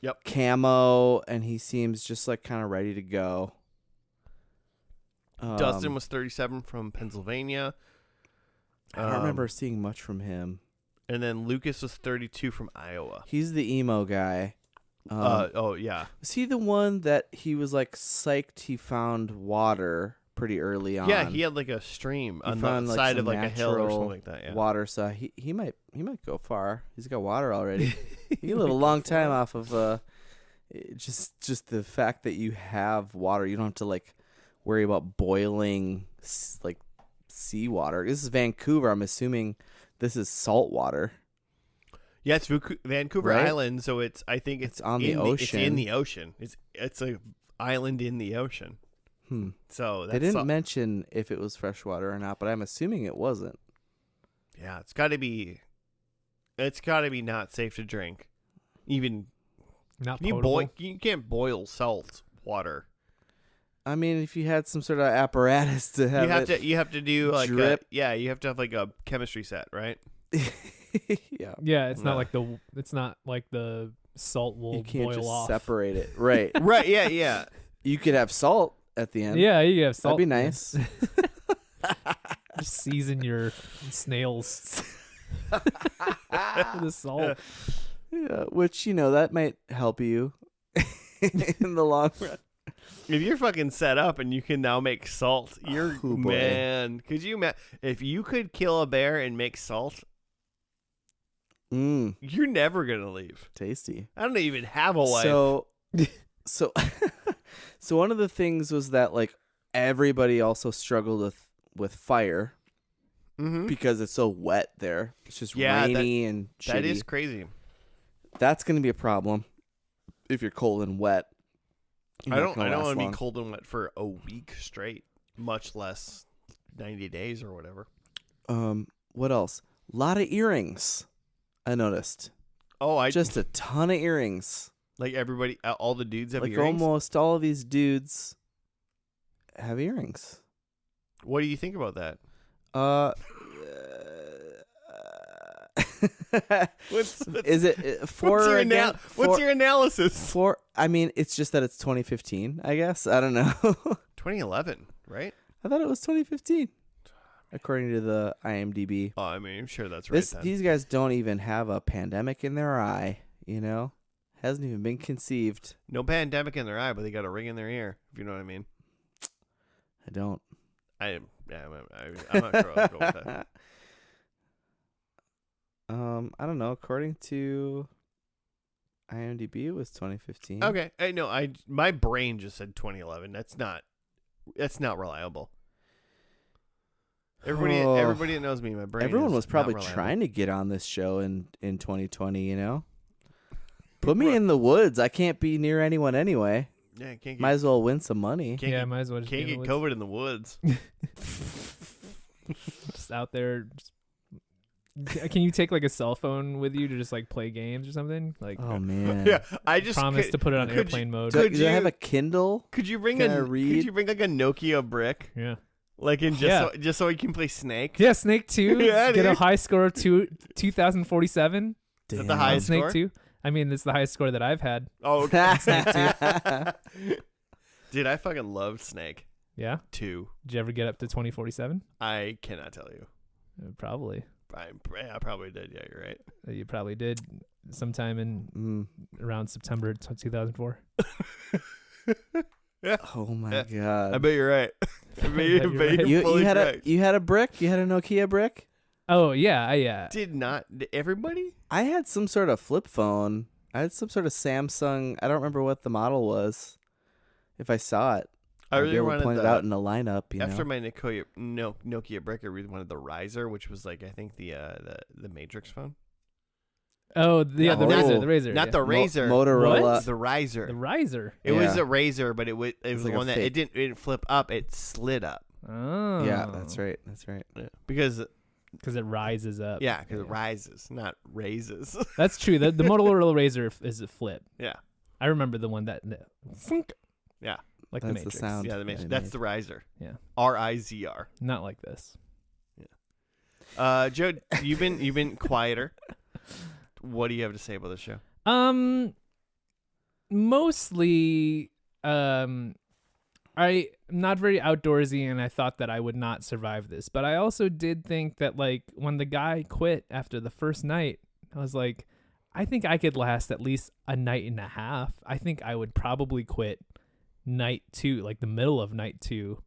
Yep. camo, and he seems just like kind of ready to go. Dustin was 37 from Pennsylvania. I don't remember seeing much from him. And then Lucas was 32 from Iowa. He's the emo guy. Oh yeah, Was he the one that he was like psyched he found water pretty early on? yeah. He had like a stream He on found, the like, side some of like a hill or natural something like that. Yeah. water, so he might go far. He's got water already. He can live a long time off of just the fact that you have water. You don't have to like worry about boiling like seawater. This is Vancouver. I'm assuming this is salt water. Yeah, it's Vancouver Right? Island, so I think it's on the It's ocean. in the ocean. It's a island in the ocean. So They that's didn't mention if it was freshwater or not, but I'm assuming it wasn't. yeah, it's got to be. It's got to be not safe to drink. Even Not you potable. you can't boil salt water. I mean, if you had some sort of apparatus to have You have to do like drip. you have to have like a chemistry set, right? yeah. Yeah, it's No. not like the salt will You can't boil just off. separate it. Right. Right. Yeah. Yeah. You could have salt at the end. Yeah, you have salt. That'd be nice. Just season your snails with the salt. Yeah, which, that might help you in the long run. If you're fucking set up and you can now make salt, you're Oh, boy. man. Could you if you could kill a bear and make salt, you're never gonna leave. Tasty. I don't even have a wife. So so one of the things was that like everybody also struggled with fire Mhm. because it's so wet there. It's just Yeah, rainy and shitty. That is crazy. That's going to be a problem if you're cold and wet. You're I not don't gonna last want to be long. cold and wet for a week straight, much less 90 days or whatever. What else? A lot of earrings. I noticed. Oh, I Just a ton of earrings. like everybody. All the dudes have Like earrings. almost all of these dudes have earrings. What do you think about that? What's Is it for what's your again? what's your analysis? For I mean, it's just that it's 2015. I guess I don't know. 2011, right? I thought it was 2015, according to the IMDb. Oh, I mean, I'm sure that's right. Then. These guys don't even have a pandemic in their eye. Hasn't even been conceived. No pandemic in their eye, but they got a ring in their ear. If you know what I mean. I don't. I'm not sure I'll go with that. I don't know. According to IMDb, it was 2015. Okay, my brain just said 2011. That's not reliable. Everybody that knows me, my brain. Everyone is was probably not reliable. trying to get on this show in 2020. You know, put me in the woods. I can't be near anyone anyway. Yeah, can't get, Might as well win some money. can't Yeah, get, might as well just can't be in get the woods. COVID in the woods. Just out there. Can you take like a cell phone with you to just like play games or something? Like Oh man. Yeah, I just promise to put it on could airplane mode. Do, Could do I have you- a Kindle? Could you bring Can I Could read? you bring like a Nokia brick, Yeah. like in Yeah. just so we can play Snake? Yeah, Snake 2. Yeah, Get a dude. high score of 2047 Is that the Damn. on highest Snake score? 2. I mean, it's the highest score that I've had. Oh, okay. Dude, I fucking loved Snake Yeah. 2. Did you ever get up to 2047? I cannot tell you. Probably. I probably did. Yeah, you're right. You probably did sometime in around September 2004. Oh my I god. bet you're right. I bet you're right. You fully had correct. you had a brick? You had a Nokia brick? Oh, yeah. Yeah. Did everybody? I had some sort of flip phone. I had some sort of Samsung. I don't remember what the model was. If I saw it, I I'd really be able to wanted point it out in a lineup. You after know? my Nokia brick, I really wanted the Riser, which was like I think the Matrix phone. Oh, the Not the the- Razor. Oh. The Razor. Not yeah. the Razor. Motorola. What? The Riser. The Riser. It was Yeah. a Razor, but it was like the a one that fake. it didn't flip up. It slid up. Oh. Yeah, that's right. That's right. Yeah. Because Because it rises up. it rises, not raises. That's true. The Motorola Razor is a flip. Yeah. I remember the one that thunk, Yeah. like That's the the Matrix. sound. Yeah, the Matrix. I That's made. the Riser. Yeah. RIZR. Not like this. Joe, you've been quieter. What do you have to say about the show? Mostly I'm not very outdoorsy and I thought that I would not survive this. But I also did think that like when the guy quit after the first night, I was like, I think I could last at least a night and a half. I think I would probably quit night 2, like the middle of night 2.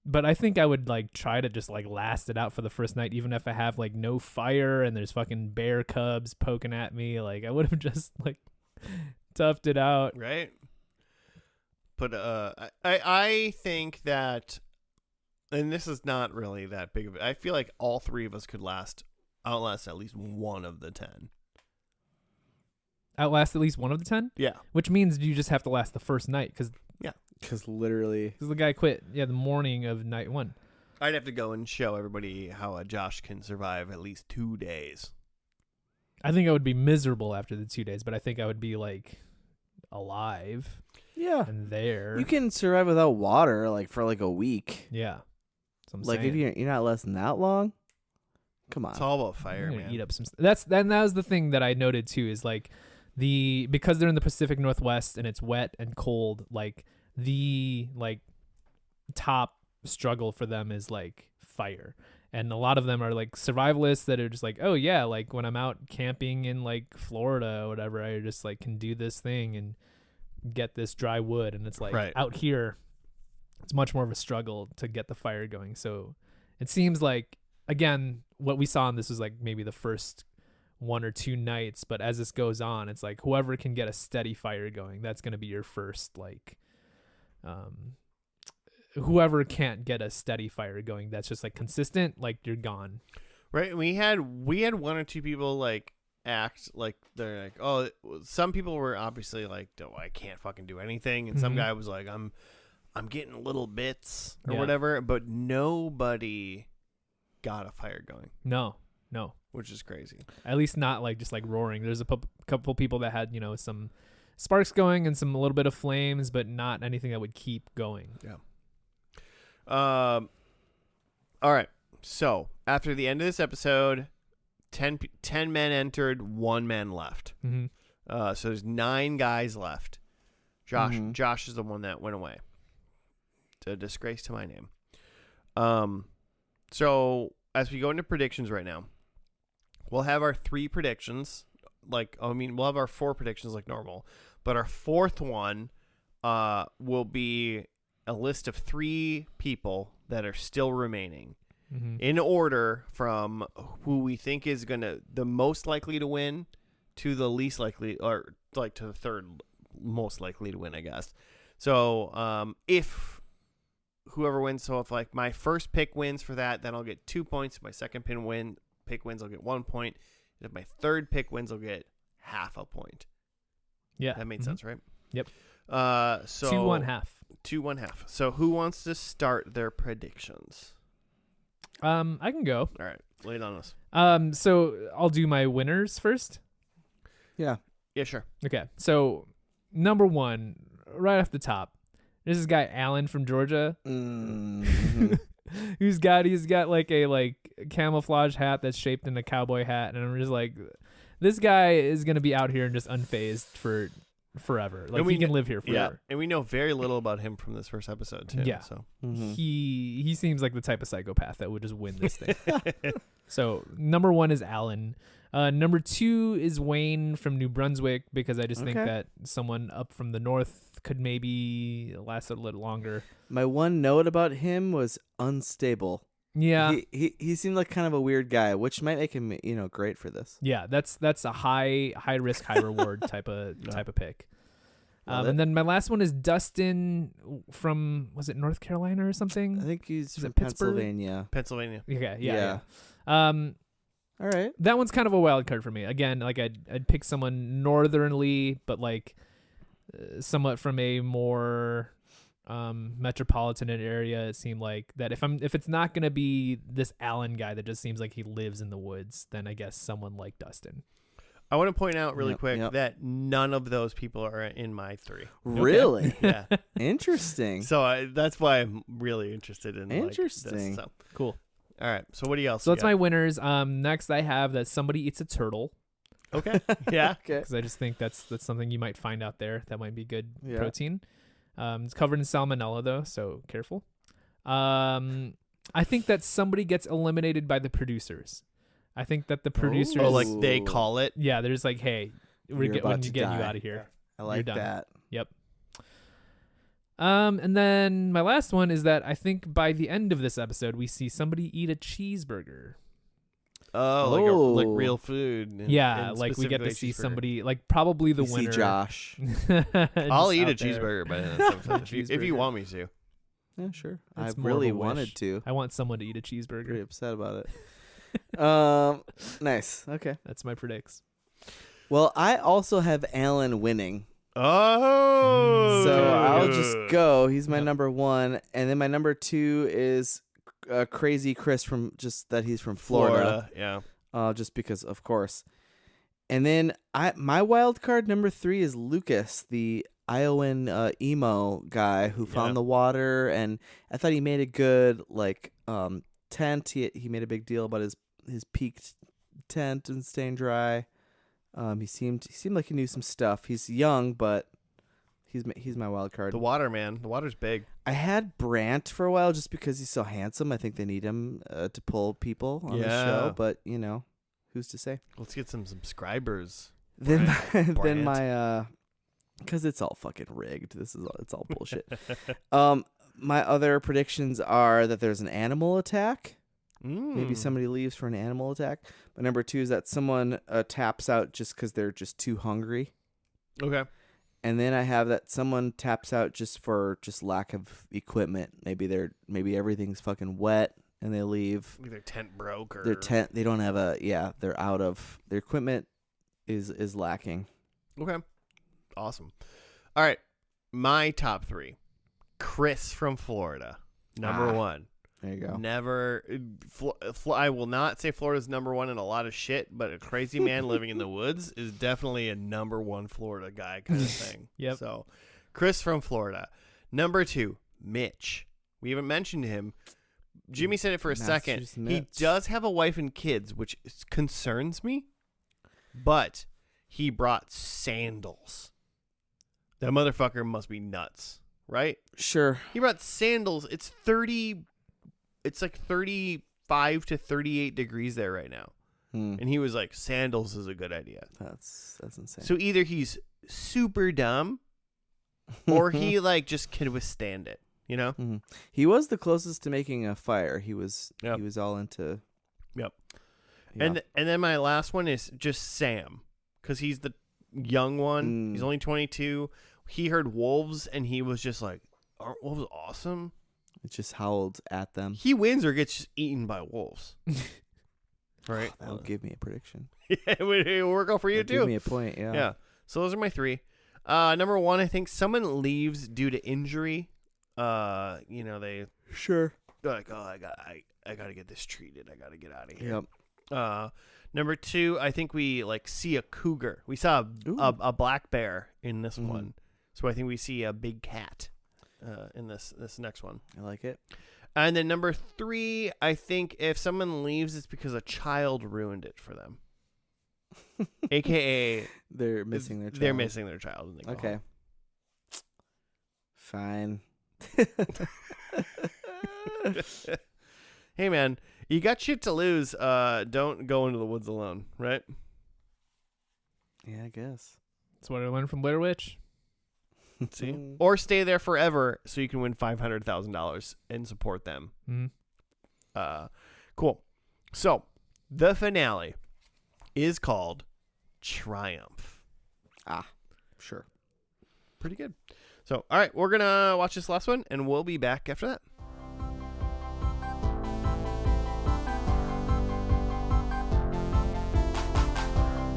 But I think I would like try to just like last it out for the first night, even if I have like no fire and there's fucking bear cubs poking at me. Like I would have just like toughed it out. Right. But I think that, and this is not really that big of it. I feel like all three of us could outlast at least one of the 10. Outlast at least one of the 10, Yeah. which means you just have to last the first night because Because literally, the guy quit. Yeah, the morning of night 1. I'd have to go and show everybody how Josh can survive at least 2 days. I think I would be miserable after the 2 days, but I think I would be like alive yeah, and there. you can survive without water like for like a week. Yeah. So I'm Like saying. if you're not less than that long. Come on. It's all about I'm fire, gonna man. eat up some. That was the thing that I noted too. Is like because they're in the Pacific Northwest and it's wet and cold. Like the top struggle for them is like fire, and a lot of them are like survivalists that are just like, oh yeah, like when I'm out camping in like Florida or whatever, I just like can do this thing and get this dry wood, and it's like Right. out here, it's much more of a struggle to get the fire going. So it seems like again, what we saw in this was like maybe the first 1 or 2 nights, but as this goes on, it's like whoever can get a steady fire going, that's going to be your first like whoever can't get a steady fire going that's just like consistent, like you're gone. Right? We had 1 or 2 people like act like they're like, oh, some people were obviously like, oh, I can't fucking do anything, and some Mhm. guy was like, I'm getting little bits or Yeah. whatever, but nobody got a fire going, No, which is crazy. at least not like just like roaring. There's a couple people that had some sparks going and a little bit of flames, but not anything that would keep going. All right. So after the end of this episode, 10 men entered, 1 man left. Mm-hmm. So there's 9 guys left. Josh Mhm. Josh is the one that went away. It's a disgrace to my name. So as we go into predictions right now, we'll have our 3 predictions. We'll have our 4 predictions like normal, but our 4th one will be a list of 3 people that are still remaining Mm-hmm. in order from who we think is the most likely to win to the least likely, or like to the third most likely to win, I guess. So if whoever wins, so if like my first pick wins for that, then I'll get 2 points. My second pick wins, I'll get 1 point. And if my third pick wins, I'll get half a point. Yeah. That made sense, right? Yep. So 2 1/2. 2 1/2. So who wants to start their predictions? I can go. All right, lay it on us. So I'll do my winners first. Yeah. Yeah, sure. Okay. So number 1, right off the top, there's this guy Alan from Georgia. Mm-hmm. He's got like a camouflage hat that's shaped in a cowboy hat, and I'm just like, this guy is gonna be out here and just unfazed for forever. Like, he can live here Yeah, forever. and we know very little about him from this first episode too. Yeah. So Mm-hmm. He seems like the type of psychopath that would just win this thing. So number 1 is Alan. Number 2 is Wayne from New Brunswick, because I just think Okay. that someone up from the north could maybe last a little longer. My one note about him was unstable. Yeah. He seemed like kind of a weird guy, which might make him, great for this. Yeah, that's a high risk, high reward type of pick. Love it. And then my last one is Dustin from, was it North Carolina or something? I think he's Is from it Pittsburgh? Pennsylvania. Pennsylvania. Okay, Yeah. yeah. All right. That one's kind of a wild card for me. Again, like I'd pick someone northernly, but like somewhat from a more metropolitan area. It seemed like that if it's not gonna be this Allen guy that just seems like he lives in the woods, then I guess someone like Dustin. I want to point out really Yep, quick yep. that none of those people are in my 3. Really? Yeah. Interesting. So that's why I'm really interested in Interesting. Like, this. So, Cool. all right. So what else? So you that's got? my winners. Next I have that somebody eats a turtle, Okay. Yeah. Okay. because I just think that's something you might find out there that might be good Yeah. protein. It's covered in salmonella though, so careful. I think that somebody gets eliminated by the producers. I think that the producers, Oh, like they Ooh. call it. yeah, they're just like, hey, we're You're getting about to you die. out of here. I like done. that. Yep. And then my last one is that I think by the end of this episode, we see somebody eat a cheeseburger. Oh, like Oh. real food. and- Yeah, and like we get to specifically see cheeseburger. somebody, like probably the You winner. see Josh. I'll just eat a out there. cheeseburger by the end of this episode if Cheeseburger. you want me to. Yeah, sure. It's I more of really a wish. wanted to. I want someone to eat a cheeseburger. Pretty upset about it. Nice. Okay. That's my predicts. Well, I also have Alan winning. Oh. So I'll good. just go. He's my Yep. number 1, and then my number 2 is Crazy Chris from he's from Florida. Yeah. Just because, of course. And then my wild card number 3 is Lucas, the Iowan emo guy who Yeah. found the water, and I thought he made a good tent. He made a big deal about his peaked tent and staying dry. He seemed like he knew some stuff. He's young, but he's my wild card. The water, man. The water's big. I had Brant for a while just because he's so handsome. I think they need him to pull people on the Yeah. show, but who's to say? Let's get some subscribers. Then then Brant. my because it's all fucking rigged. It's all bullshit. My other predictions are that there's an animal attack. Maybe Mm. somebody leaves for an animal attack. But number 2 is that someone taps out just because they're just too hungry. Okay. And then I have that someone taps out just for lack of equipment. Maybe everything's fucking wet and they leave. Maybe their tent broke or Their tent, they don't have they're out of their equipment is lacking. Okay. Awesome. All right. My top 3. Chris from Florida. Number Ah. 1. There you go. Never. I will not say Florida's number 1 in a lot of shit, but a crazy man living in the woods is definitely a number 1 Florida guy kind of thing. Yep. So, Chris from Florida. Number 2, Mitch. We haven't mentioned him. Jimmy said it for a second. Masters He Mitch. does have a wife and kids, which concerns me, but he brought sandals. That motherfucker must be nuts, right? Sure. He brought sandals. It's like 35 to 38 degrees there right now. And he was like, sandals is a good idea. That's insane. So either he's super dumb or he like just can withstand it. You know. He was the closest to making a fire. He was Yep. he was all into. Yep. Yeah. And then my last one is just Sam, because he's the young one. He's only 22. He heard wolves, and he was just like, "Aren't wolves awesome?" It just howled at them. He wins or gets eaten by wolves. Right? That'll give me a prediction. It would work out for you That'll give too. me a point. Yeah. Yeah. So those are my three. Number one, I think someone leaves due to injury. They Sure. they're like, oh, I gotta get this treated. I gotta get out of here. Yep. Number two, I think we like see a cougar. We saw a black bear in this one, so I think we see a big cat in this next one. I like it. And then number three, I think if someone leaves, it's because a child ruined it for them, aka They're missing their child. They're missing their child. When they go Okay. home. Fine. Hey man, you got shit to lose. Don't go into the woods alone, right? Yeah, I guess. That's what I learned from Blair Witch. See, or stay there forever so you can win $500,000 and support them. Mm-hmm. Cool. So the finale is called Triumph. Sure. Pretty good. So, all right, we're gonna watch this last one, and we'll be back after that.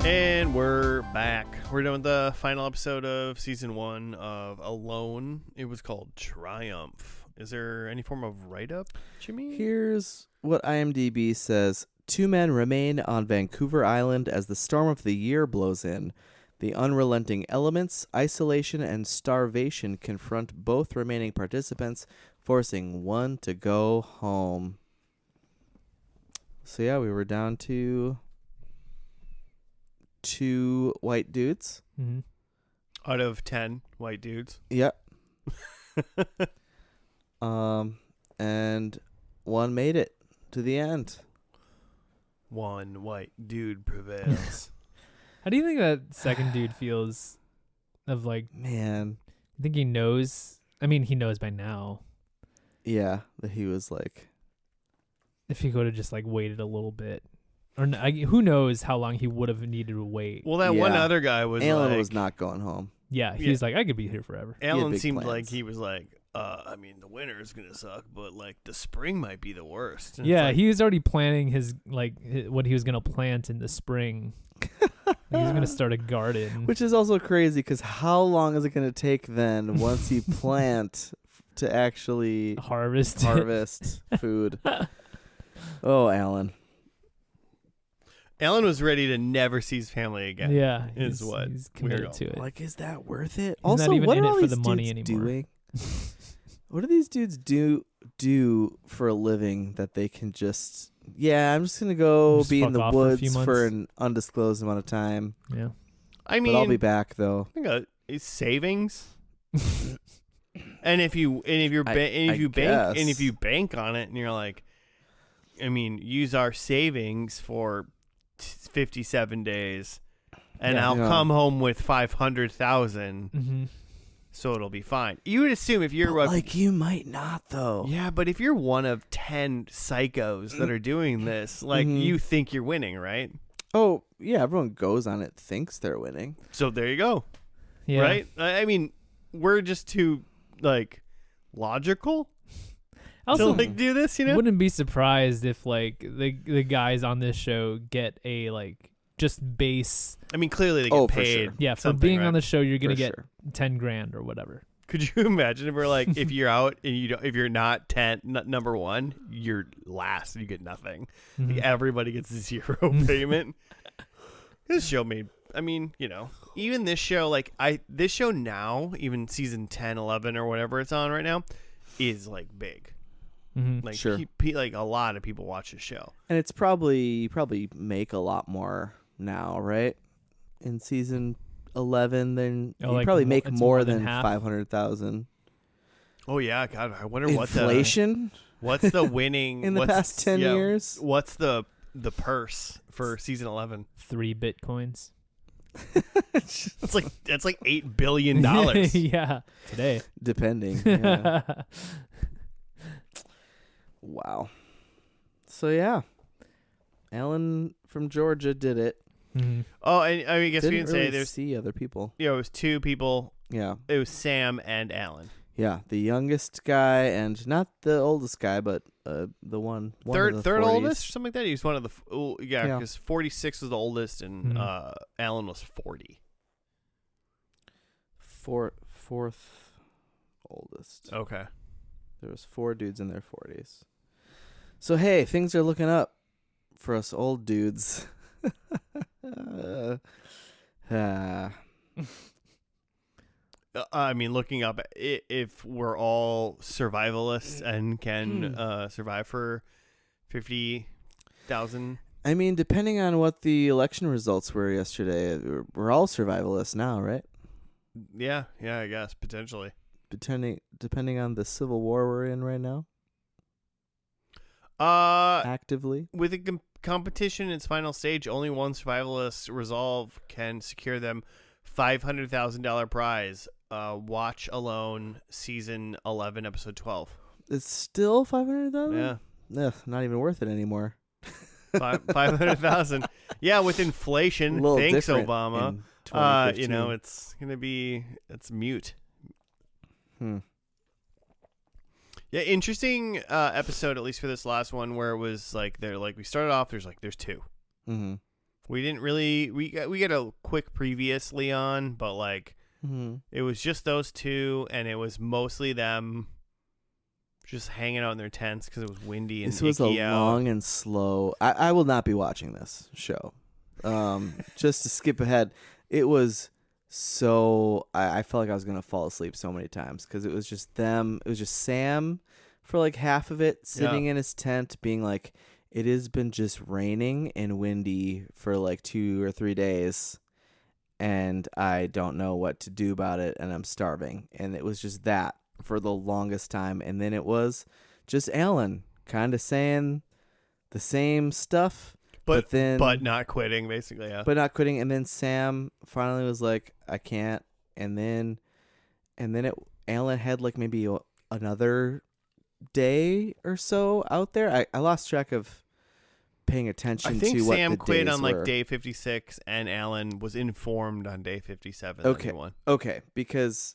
And we're back. We're done with the final episode of season 1 of Alone. It was called Triumph. Is there any form of write-up, Jimmy? Here's what IMDb says. 2 men remain on Vancouver Island as the storm of the year blows in. The unrelenting elements, isolation, and starvation confront both remaining participants, forcing one to go home. So yeah, we were down to 2 white dudes. Mm-hmm. Out of 10 white dudes. Yep. And one made it to the end. One white dude prevails. How do you think that second dude feels? Of like, Man, I think he knows. I mean, he knows by now. yeah, that he was like, If he could have just like waited a little bit, or who knows how long he would have needed to wait. Well, that one Yeah. other guy was Alan like, was not going home. Yeah, Yeah. he's like, I could be here forever. Alan big seemed plans. like he was like, I mean, the winter is gonna suck, but like the spring might be the worst. And it's Yeah, like, he was already planning his what he was gonna plant in the spring. He was gonna start a garden. Which is also crazy because how long is it going to take then once you plant to actually harvest. harvest food? Oh, Alan. Alan was ready to never see his family again. Yeah, is he's, what he's we're committed going to it. Like, is that worth it? He's also, not even what in are it all for these the money dudes anymore. doing? What do these dudes do for a living that they can just? Yeah, I'm just gonna go Just be in fuck the off for a few woods months. for an undisclosed amount of time. Yeah. I mean, But I'll be back though. I think it's savings. And if you bank on it, and you're like, I mean, use our savings for 57 days, and Yeah. I'll Yeah. come home with 500,000, Mm-hmm. so it'll be fine. You would assume if you're But, like, you might not though. yeah, but if you're one of 10 psychos that are doing this, like Mhm. you think you're winning, right? Oh yeah, everyone goes on it, thinks they're winning. So there you go, Yeah. right? I mean, we're just too like logical I also to like do this, you know? wouldn't be surprised if like the guys on this show get a like just base. I mean, clearly they get Oh, for paid. sure. Yeah, for something, being right? on the show, you're gonna For get sure. 10 grand or whatever. Could you imagine if we're like, if you're out and you don't, if you're not number one, you're last. You get nothing. Mhm. Like, everybody gets a zero payment. This show made. I mean, you know, even this show, like this show now, even season 10, 11, or whatever it's on right now, is like big. Mhm. Like, Sure. like a lot of people watch the show. And it's probably make a lot more now, right? In season 11, then Oh, you like probably mo- make it's more more than than half? 500,000. Oh yeah, God, I wonder Inflation what's the winning in the what's- past 10 yeah, years. What's the purse for season 11? 3 bitcoins. That's like $8 billion. Yeah, today. Depending. Yeah. Wow. So yeah, Alan from Georgia did it. Mhm. Oh, and I guess we Didn't didn't say really there's see other people. it was two people. Yeah, It was Sam and Alan. yeah. The youngest guy and not the oldest guy, but the one Third of the third 40s. oldest or something like that. He was one of the yeah, Yeah. because 46 was the oldest and Mhm. Alan was 40. Fourth oldest. Okay. There was 4 dudes in their 40s. So hey, things are looking up for us old dudes. I mean, looking up if we're all survivalists and can survive for 50,000. I mean, depending on what the election results were yesterday, we're all survivalists now, right? Yeah, I guess potentially. Depending on the civil war we're in right now, actively. With a competition in its final stage, only one survivalist resolve can secure them $500,000 prize. Watch Alone, season 11, episode 12. It's still 500,000. Yeah, Not even worth it anymore. 500,000. Yeah, with inflation. A little Thanks, different Obama. in 2015. It's gonna be mute. Hmm. Yeah, interesting episode, at least for this last one, where it was like we started off. There's 2. Mm-hmm. We didn't really we got a quick previously on, but like Mm-hmm. it was just those 2, and it was mostly them just hanging out in their tents because it was windy and This was icky a out. long and slow. I will not be watching this show. Just to skip ahead, it was so. I felt like I was gonna fall asleep so many times because it was just them. It was just Sam for like half of it, sitting in his tent, being like, "It has been just raining and windy for like 2 or 3 days, and I don't know what to do about it, and I'm starving." And it was just that for the longest time, and then it was just Alan kind of saying the same stuff, but then not quitting, basically. Yeah. but not quitting. And then Sam finally was like, "I can't." And then Alan had like maybe another day or so out there. I lost track of paying attention I think to what Sam the quit days on like were. day 56, and Alan was informed on day 57. Okay. That he won. Okay, because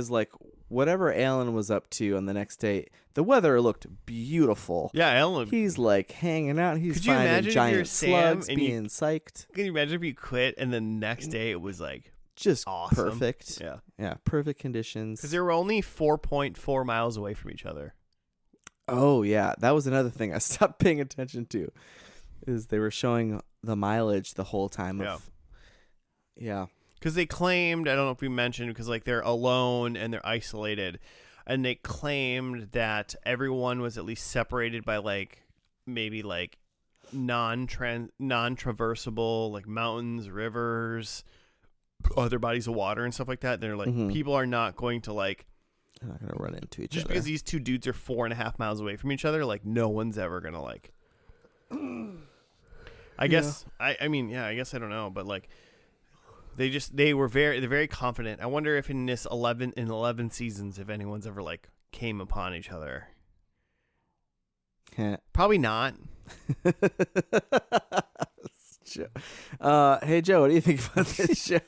like whatever Alan was up to on the next day, the weather looked beautiful. Yeah, Alan. He's like hanging out. He's Could you finding imagine if you're giant Sam slugs, and you- being psyched. Can you imagine if you quit and the next day it was like Just awesome? perfect. Yeah, Yeah, perfect conditions. because they were only 4.4 miles away from each other. Oh yeah, that was another thing I stopped paying attention to. Is they were showing the mileage the whole time of. Yeah. Because they claimed, I don't know if we mentioned, because like they're alone and they're isolated, and they claimed that everyone was at least separated by like maybe like non-traversable like mountains, rivers, other bodies of water and stuff like that. They're like Mhm. people are not going to like They're not gonna run into each just other. because these 2 dudes are 4.5 miles away from each other. Like no one's ever gonna like. I guess I mean I guess I don't know, but like they're very confident. I wonder if in this 11 seasons if anyone's ever like came upon each other. Probably not. Hey Joe, what do you think about this show?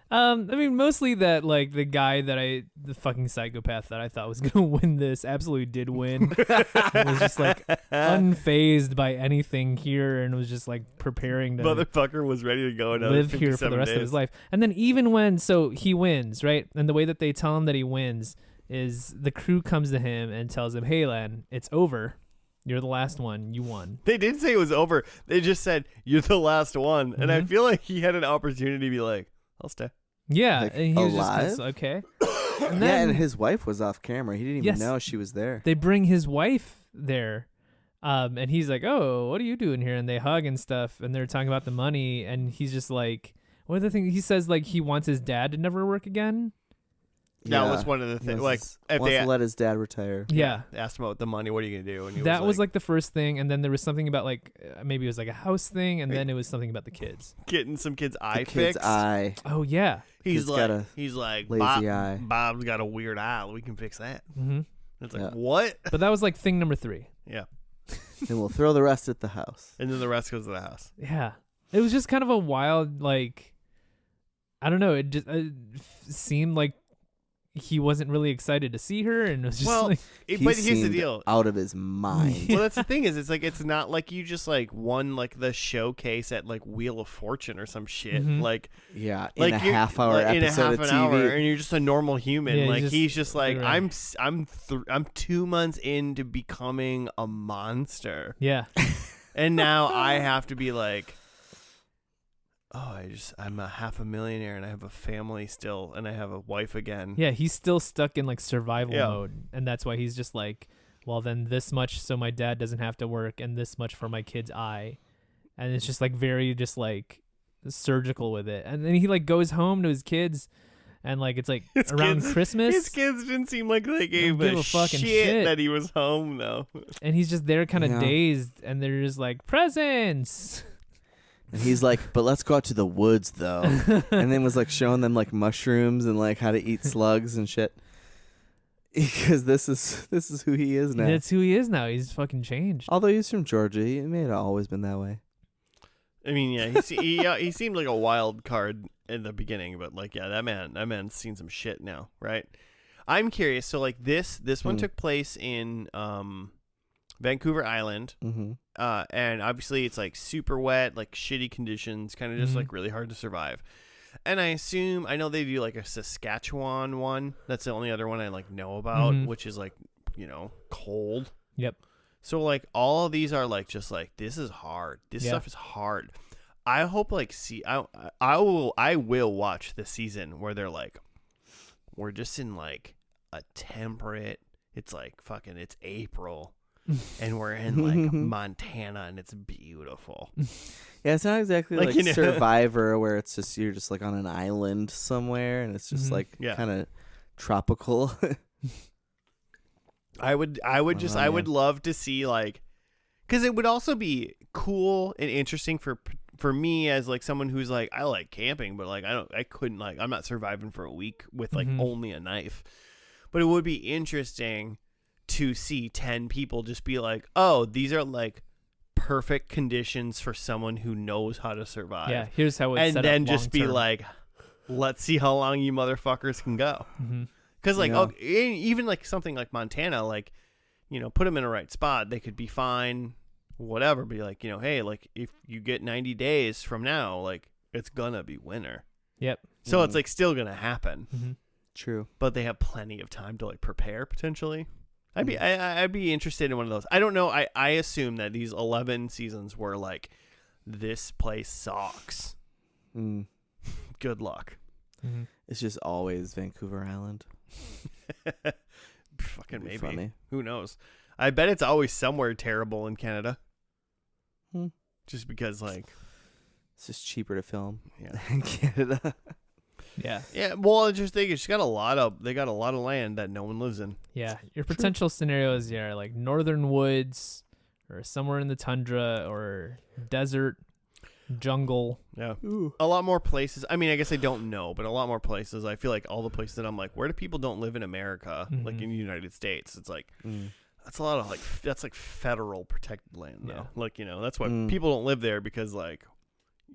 I mean, mostly that like the guy the fucking psychopath that I thought was gonna win this absolutely did win. Was just like unfazed by anything here and was just like preparing to Motherfucker was ready to go another live here for the rest of his life. And then even when he wins, right? And the way that they tell him that he wins is the crew comes to him and tells him, "Hey, Len, it's over. You're the last one. You won." They didn't say it was over. They just said you're the last one, and I feel like he had an opportunity to be like, "I'll stay." Yeah, Like, and he was alive? just okay. And Yeah, then and his wife was off camera. He didn't even Yes. know she was there. they bring his wife there, and he's like, "Oh, what are you doing here?" And they hug and stuff, and they're talking about the money, and he's just like, "What are the things?" He says like he wants his dad to never work again. That was one of the things. Like, if wants they to let his dad retire. Yeah. asked him about the money, what are you gonna do? And he That was like like the first thing, and then there was something about like maybe it was like a house thing, and then it was something about the kids. getting some kid's eye The kid's fixed. eye. Oh yeah. He's Kid's got like, a he's like, lazy eye. Bob's got a weird eye. We can fix that. Mm-hmm. It's like Yeah. what? But that was like thing number 3. Yeah. And we'll throw the rest at the house. And then the rest goes to the house. Yeah. It was just kind of a wild, like, I don't know. It just seemed like he wasn't really excited to see her, and it was just Well, like, He but here's the seemed deal. out of his mind. Well, that's the thing is, it's like it's not like you just like won like the showcase at like Wheel of Fortune or some shit. Mhm. Like Yeah, like in a you're- half-hour like, in a episode half of an TV. hour, and you're just a normal human. Yeah, like just- he's just like right. I'm 2 months into becoming a monster, yeah. and now I have to be like, oh, I'm a half a millionaire and I have a family still and I have a wife again. Yeah, he's still stuck in like survival Yeah. mode, and that's why he's just like, well, then this much so my dad doesn't have to work, and this much for my kid's eye, and it's just like very just like surgical with it. And then he like goes home to his kids, and like it's like His around kids- Christmas, His kids didn't seem like they gave give a a fucking shit shit. that he was home though. and he's just there kind of Yeah. dazed, and they're just like presents. And he's like, but let's go out to the woods though. And then was like showing them like mushrooms and like how to eat slugs and shit. Because this is who he is now. That's who he is now. He's fucking changed. Although he's from Georgia, he may have always been that way. I mean, yeah, he seemed like a wild card in the beginning, but like, yeah, that man's seen some shit now, right? I'm curious. So like this one took place in Vancouver Island, Mm-hmm. and obviously it's like super wet, like shitty conditions, kind of just Mhm. like really hard to survive. And I know they do like a Saskatchewan one. That's the only other one I like know about, Mhm. which is like, cold. Yep. So like all of these are like just like this is hard. This Yeah. stuff is hard. I hope like I will watch the season where they're like we're just in like a temperate. It's like fucking it's April and we're in like Montana and it's beautiful. Yeah, it's not exactly Like, like Survivor where it's just you're just like on an island somewhere and it's just Mhm. like Yeah. kind of tropical. I would love to see like cuz it would also be cool and interesting for me as like someone who's like I like camping but like I couldn't like I'm not surviving for a week with like Mhm. only a knife. But it would be interesting to see 10 people just be like, "Oh, these are like perfect conditions for someone who knows how to survive." Yeah. Here's how it's And set then up just be long-term. like, "Let's see how long you motherfuckers can go." Mhm. Because like Yeah. even like something like Montana, like put them in a right spot, they could be fine, whatever. Be like, hey, like if you get 90 days from now, like it's gonna be winter, Yep. so it's Mhm. like still gonna happen, Mhm. True. but they have plenty of time to like prepare potentially. I'd be interested in one of those. I don't know. I assume that these 11 seasons were like, this place sucks. Mm. Good luck. Mhm. It's just always Vancouver Island. Fucking It'd be maybe. funny. Who knows? I bet it's always somewhere terrible in Canada. Hmm. Just because, like, It's just cheaper to film yeah, in Canada. Yeah. yeah. Well, it's just they got a lot of land that no one lives in. Yeah. Your potential scenarios are like northern woods, or somewhere in the tundra, or desert, jungle. Yeah, a lot more places. I mean, I guess I don't know, but a lot more places. I feel like all the places that I'm like, where do people don't live in America, like Mhm. in the United States? It's like Mm. that's a lot of like that's like federal protected land though. Yeah. Like that's why Mm. people don't live there because like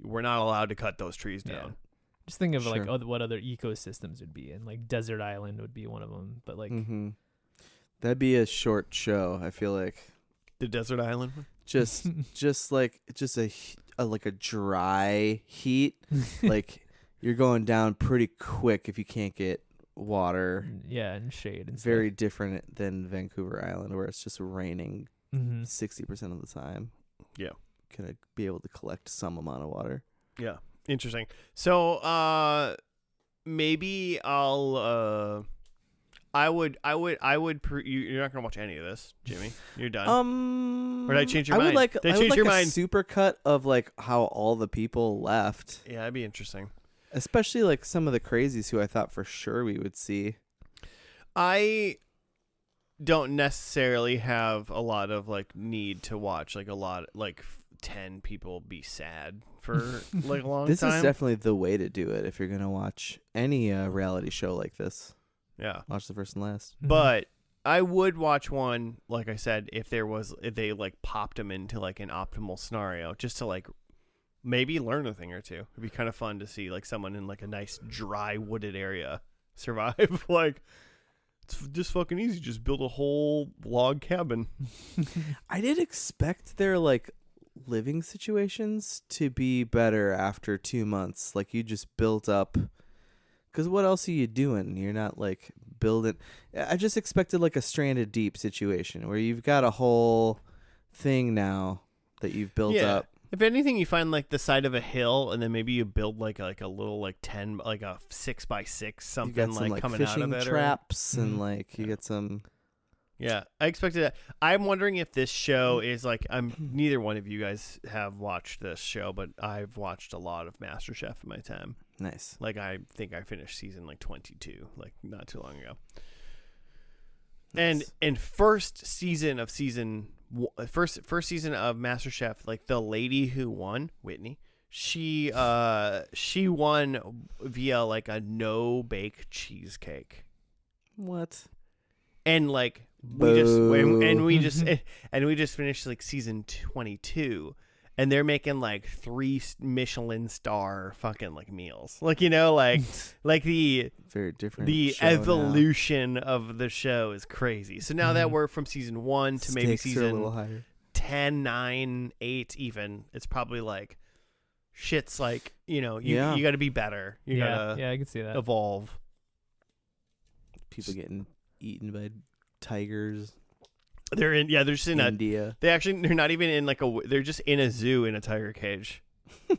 we're not allowed to cut those trees Yeah. down. Just think of like Sure. what other ecosystems would be, and like desert island would be one of them. But like, Mm-hmm. That'd be a short show. I feel like The desert island. one? just like a dry heat. Like you're going down pretty quick if you can't get water. yeah, and shade and Very different than Vancouver Island, where it's just raining Mm-hmm. 60% of the time. Yeah. Gonna be able to collect some amount of water. Yeah, interesting. So, maybe I'll. You're not gonna watch any of this, Jimmy. You're done. Or did I change your I mind? would like, Did I I would change like your a mind? super cut of like how all the people left, Yeah, that'd be interesting. especially like some of the crazies who I thought for sure we would see. I don't necessarily have a lot of like need to watch like a lot like 10 people be sad for like a long This time. is definitely the way to do it if you're gonna watch any reality show like this. Yeah. Watch the first and last. But I would watch one, like I said, if they like popped them into like an optimal scenario, just to like maybe learn a thing or two. It'd be kind of fun to see like someone in like a nice dry wooded area survive. Like it's just fucking easy. Just build a whole log cabin. I did expect their like living situations to be better after 2 months. Like you just built up. Because what else are you doing? You're not like building. I just expected like a Stranded Deep situation where you've got a whole thing now that you've built up. If anything, you find like the side of a hill, and then maybe you build like a little like 10 like a 6x6 something You got some like coming fishing out of it. traps and Mhm. like you get some. Yeah, I expected that. I'm wondering if this show is like neither one of you guys have watched this show, but I've watched a lot of MasterChef in my time. Nice. Like I think I finished season like 22, like not too long ago. And first season of MasterChef, like the lady who won, Whitney, she won via like a no bake cheesecake. What? And like Boo. we just finished like season 22, and they're making like 3 Michelin star fucking like meals, like like the Very different. show evolution of the show is crazy. So now that Mhm. we're from season 1 now. to maybe Stakes are a little season higher. 10, 9, 8 even, it's probably like shit's like you Yeah. got to be better, you gotta I can see that. evolve. People getting eaten by tigers. They're just in a India. they're not even in like they're just in a zoo in a tiger cage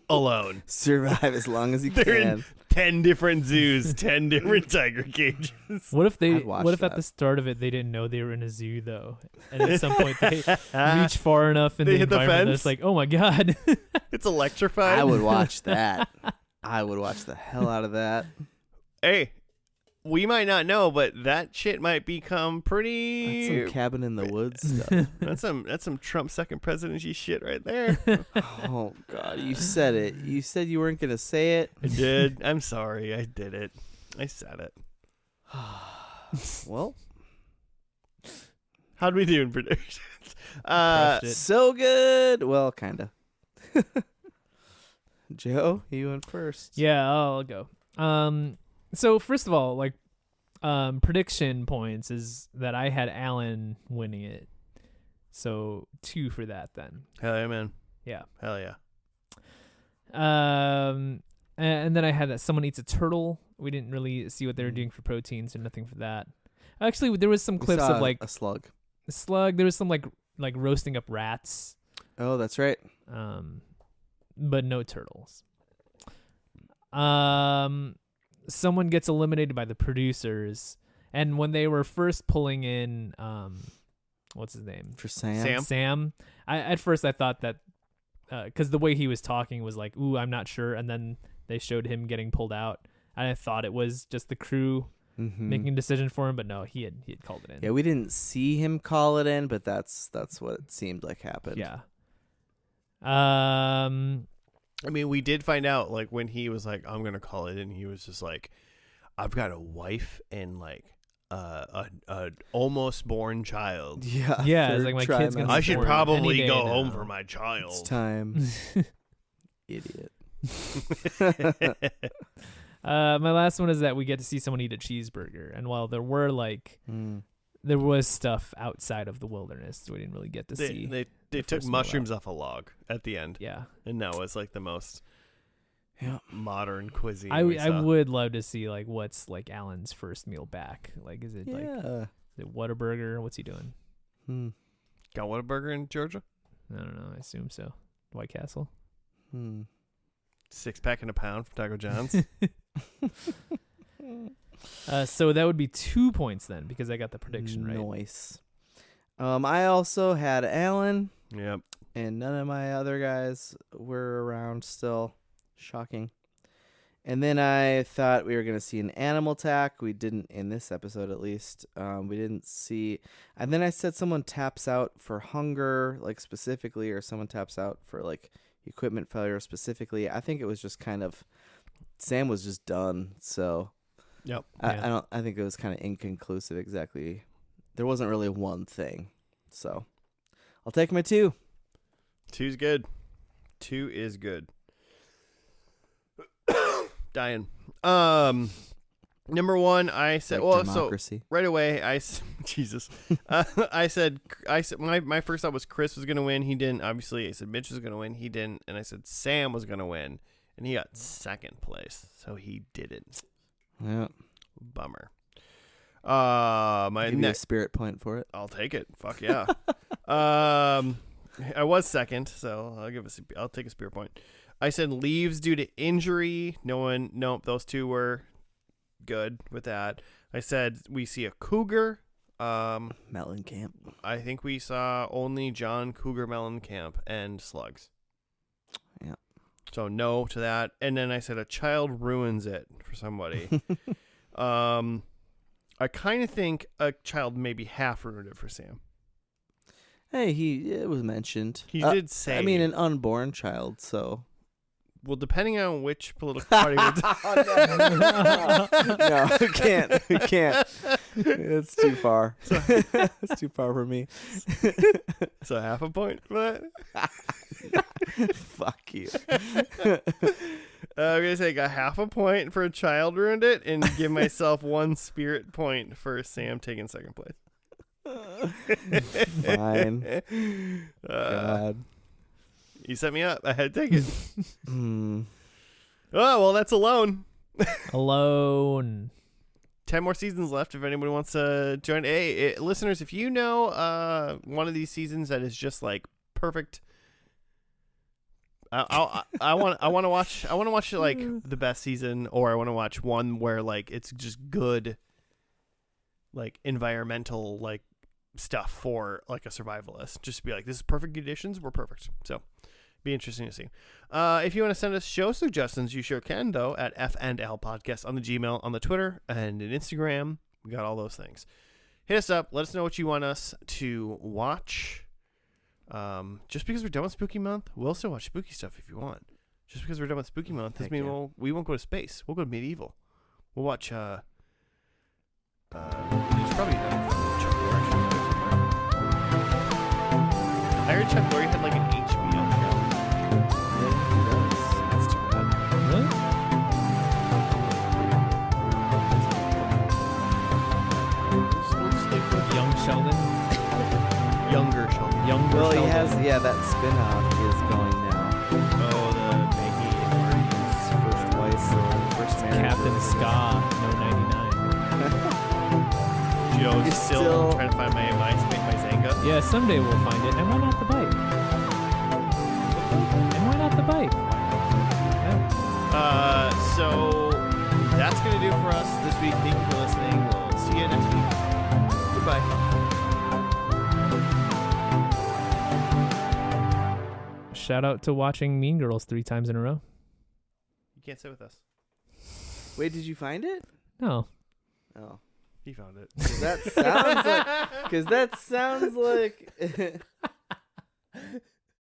alone. Survive as long as you They're in can. 10 different zoos, 10 different tiger cages. What if I'd watch at that. the start of it they didn't know they were in a zoo though, and at some point they reach far enough in They the hit the environment that fence? it's like, oh my god. It's electrified. I would watch that. I would watch the hell out of that. Hey, we might not know, but that shit might become That's pretty. some cabin in the woods stuff. That's some Trump second presidency shit right there. Oh God, you said it. You said you weren't gonna say it. I did. I'm sorry. I did it. I said it. Well, How'd we do in predictions? Crushed it. so good. Well, kinda. Joe, you went first. Yeah, I'll go. So first of all, like, prediction points is that I had Alan winning it. So 2 for that then. Hell yeah, man. Yeah. Hell yeah. And then I had that someone eats a turtle. We didn't really see what they were doing for proteins or nothing for that. Actually, there was some We clips saw of like a slug. a slug. There was some like roasting up rats. Oh, that's right. But no turtles. Someone gets eliminated by the producers, and when they were first pulling in, what's his name? For Sam. Sam. At first I thought that, because the way he was talking was like, "Ooh, I'm not sure," and then they showed him getting pulled out, and I thought it was just the crew Mm-hmm. making a decision for him, but no, he had called it in. Yeah, we didn't see him call it in, but that's what it seemed like happened. Yeah. I mean, we did find out, like, when he was like, I'm going to call it in, he was just like, I've got a wife and, like, a almost born child. Yeah. Yeah, it's third like my kid's gonna trimester. I He's should born probably any go day home now. for my It's child. time. Idiot. My last one is that we get to see someone eat a cheeseburger, and while there were like Mm. there was stuff outside of the wilderness we didn't really get to see. They the took first meal mushrooms off a log at the end. Yeah, And that was, like, the most Yeah. modern cuisine I we saw. would love to see like what's like Alan's first meal back. Like, is it like Yeah. is it Whataburger? What's he doing? Hmm. Got Whataburger in Georgia? I don't know. I assume so. White Castle. Hmm. 6-pack and a pound from Taco John's. So that would be 2 points then because I got the prediction right. Nice. I also had Alan, Yep. and none of my other guys were around still. Shocking. And then I thought we were going to see an animal attack. We didn't in this episode, at least. We didn't see. And then I said someone taps out for hunger, like specifically, or someone taps out for like equipment failure specifically. I think it was just kind of Sam was just done. So Yep. I think it was kind of inconclusive exactly. There wasn't really one thing. So I'll take my 2. 2's good. 2 is good. Dying. Number 1, I said. Like so democracy. right away, Jesus. I said my first thought was Chris was gonna win. He didn't. Obviously, I said Mitch was gonna win. He didn't. And I said Sam was gonna win, and he got second place, so he didn't. Yeah. Bummer. Give you a Next. spirit point for it. I'll take it. Fuck yeah. I was second, so I'll take a spear point. I said leaves due to injury. Nope, those 2 were good with that. I said we see a cougar. Mellencamp. I think we saw only John Cougar Mellencamp and slugs. Yeah. So no to that. And then I said a child ruins it for somebody. I kind of think a child maybe half ruined it for Sam. Hey, it was mentioned. He did say. I mean, an unborn child, so. Well, depending on which political party we're No, we can't. It's too far. It's too far for me. So half a point for that? Fuck you. I'm going to take a half a point for a child ruined it and give myself 1 spirit point for Sam taking second place. Fine. God. You set me up. I had to take it. Mm. Oh, well, that's Alone. Alone. 10 more seasons left if anybody wants to join. Hey, listeners, if you know one of these seasons that is just like perfect, I want to watch like the best season, or I want to watch one where like it's just good, like environmental like stuff for like a survivalist. Just be like, this is perfect conditions. We're perfect. So be interesting to see. If you want to send us show suggestions, you sure can, though, at F&L Podcast on the Gmail, on the Twitter, and an Instagram. We got all those things. Hit us up. Let us know what you want us to watch. Just because we're done with Spooky Month, we'll still watch spooky stuff if you want. Just because we're done with Spooky Month doesn't mean we won't go to space. We'll go to medieval. We'll watch. There's probably Chuck Lorre show there somewhere. I heard Chuck Lorre had like an HBO show. That's too bad. Really? We'll just like with Young Sheldon. younger Sheldon. Younger Well, he Sheldon. has, that spin-off is going now. Oh, the Maggie and Marty's First wife, first marriage. Captain Ska, no 99. Joe's You're still still- trying to find my Zanga. Yeah, someday we'll find it. And why not the bike? And why not the bike? Yeah. So that's going to do it for us this week. Thank you for listening. We'll see you next week. Goodbye. Shout out to watching Mean Girls 3 times in a row. You can't sit with us. Wait, did you find it? No. Oh. He found it. Because that sounds like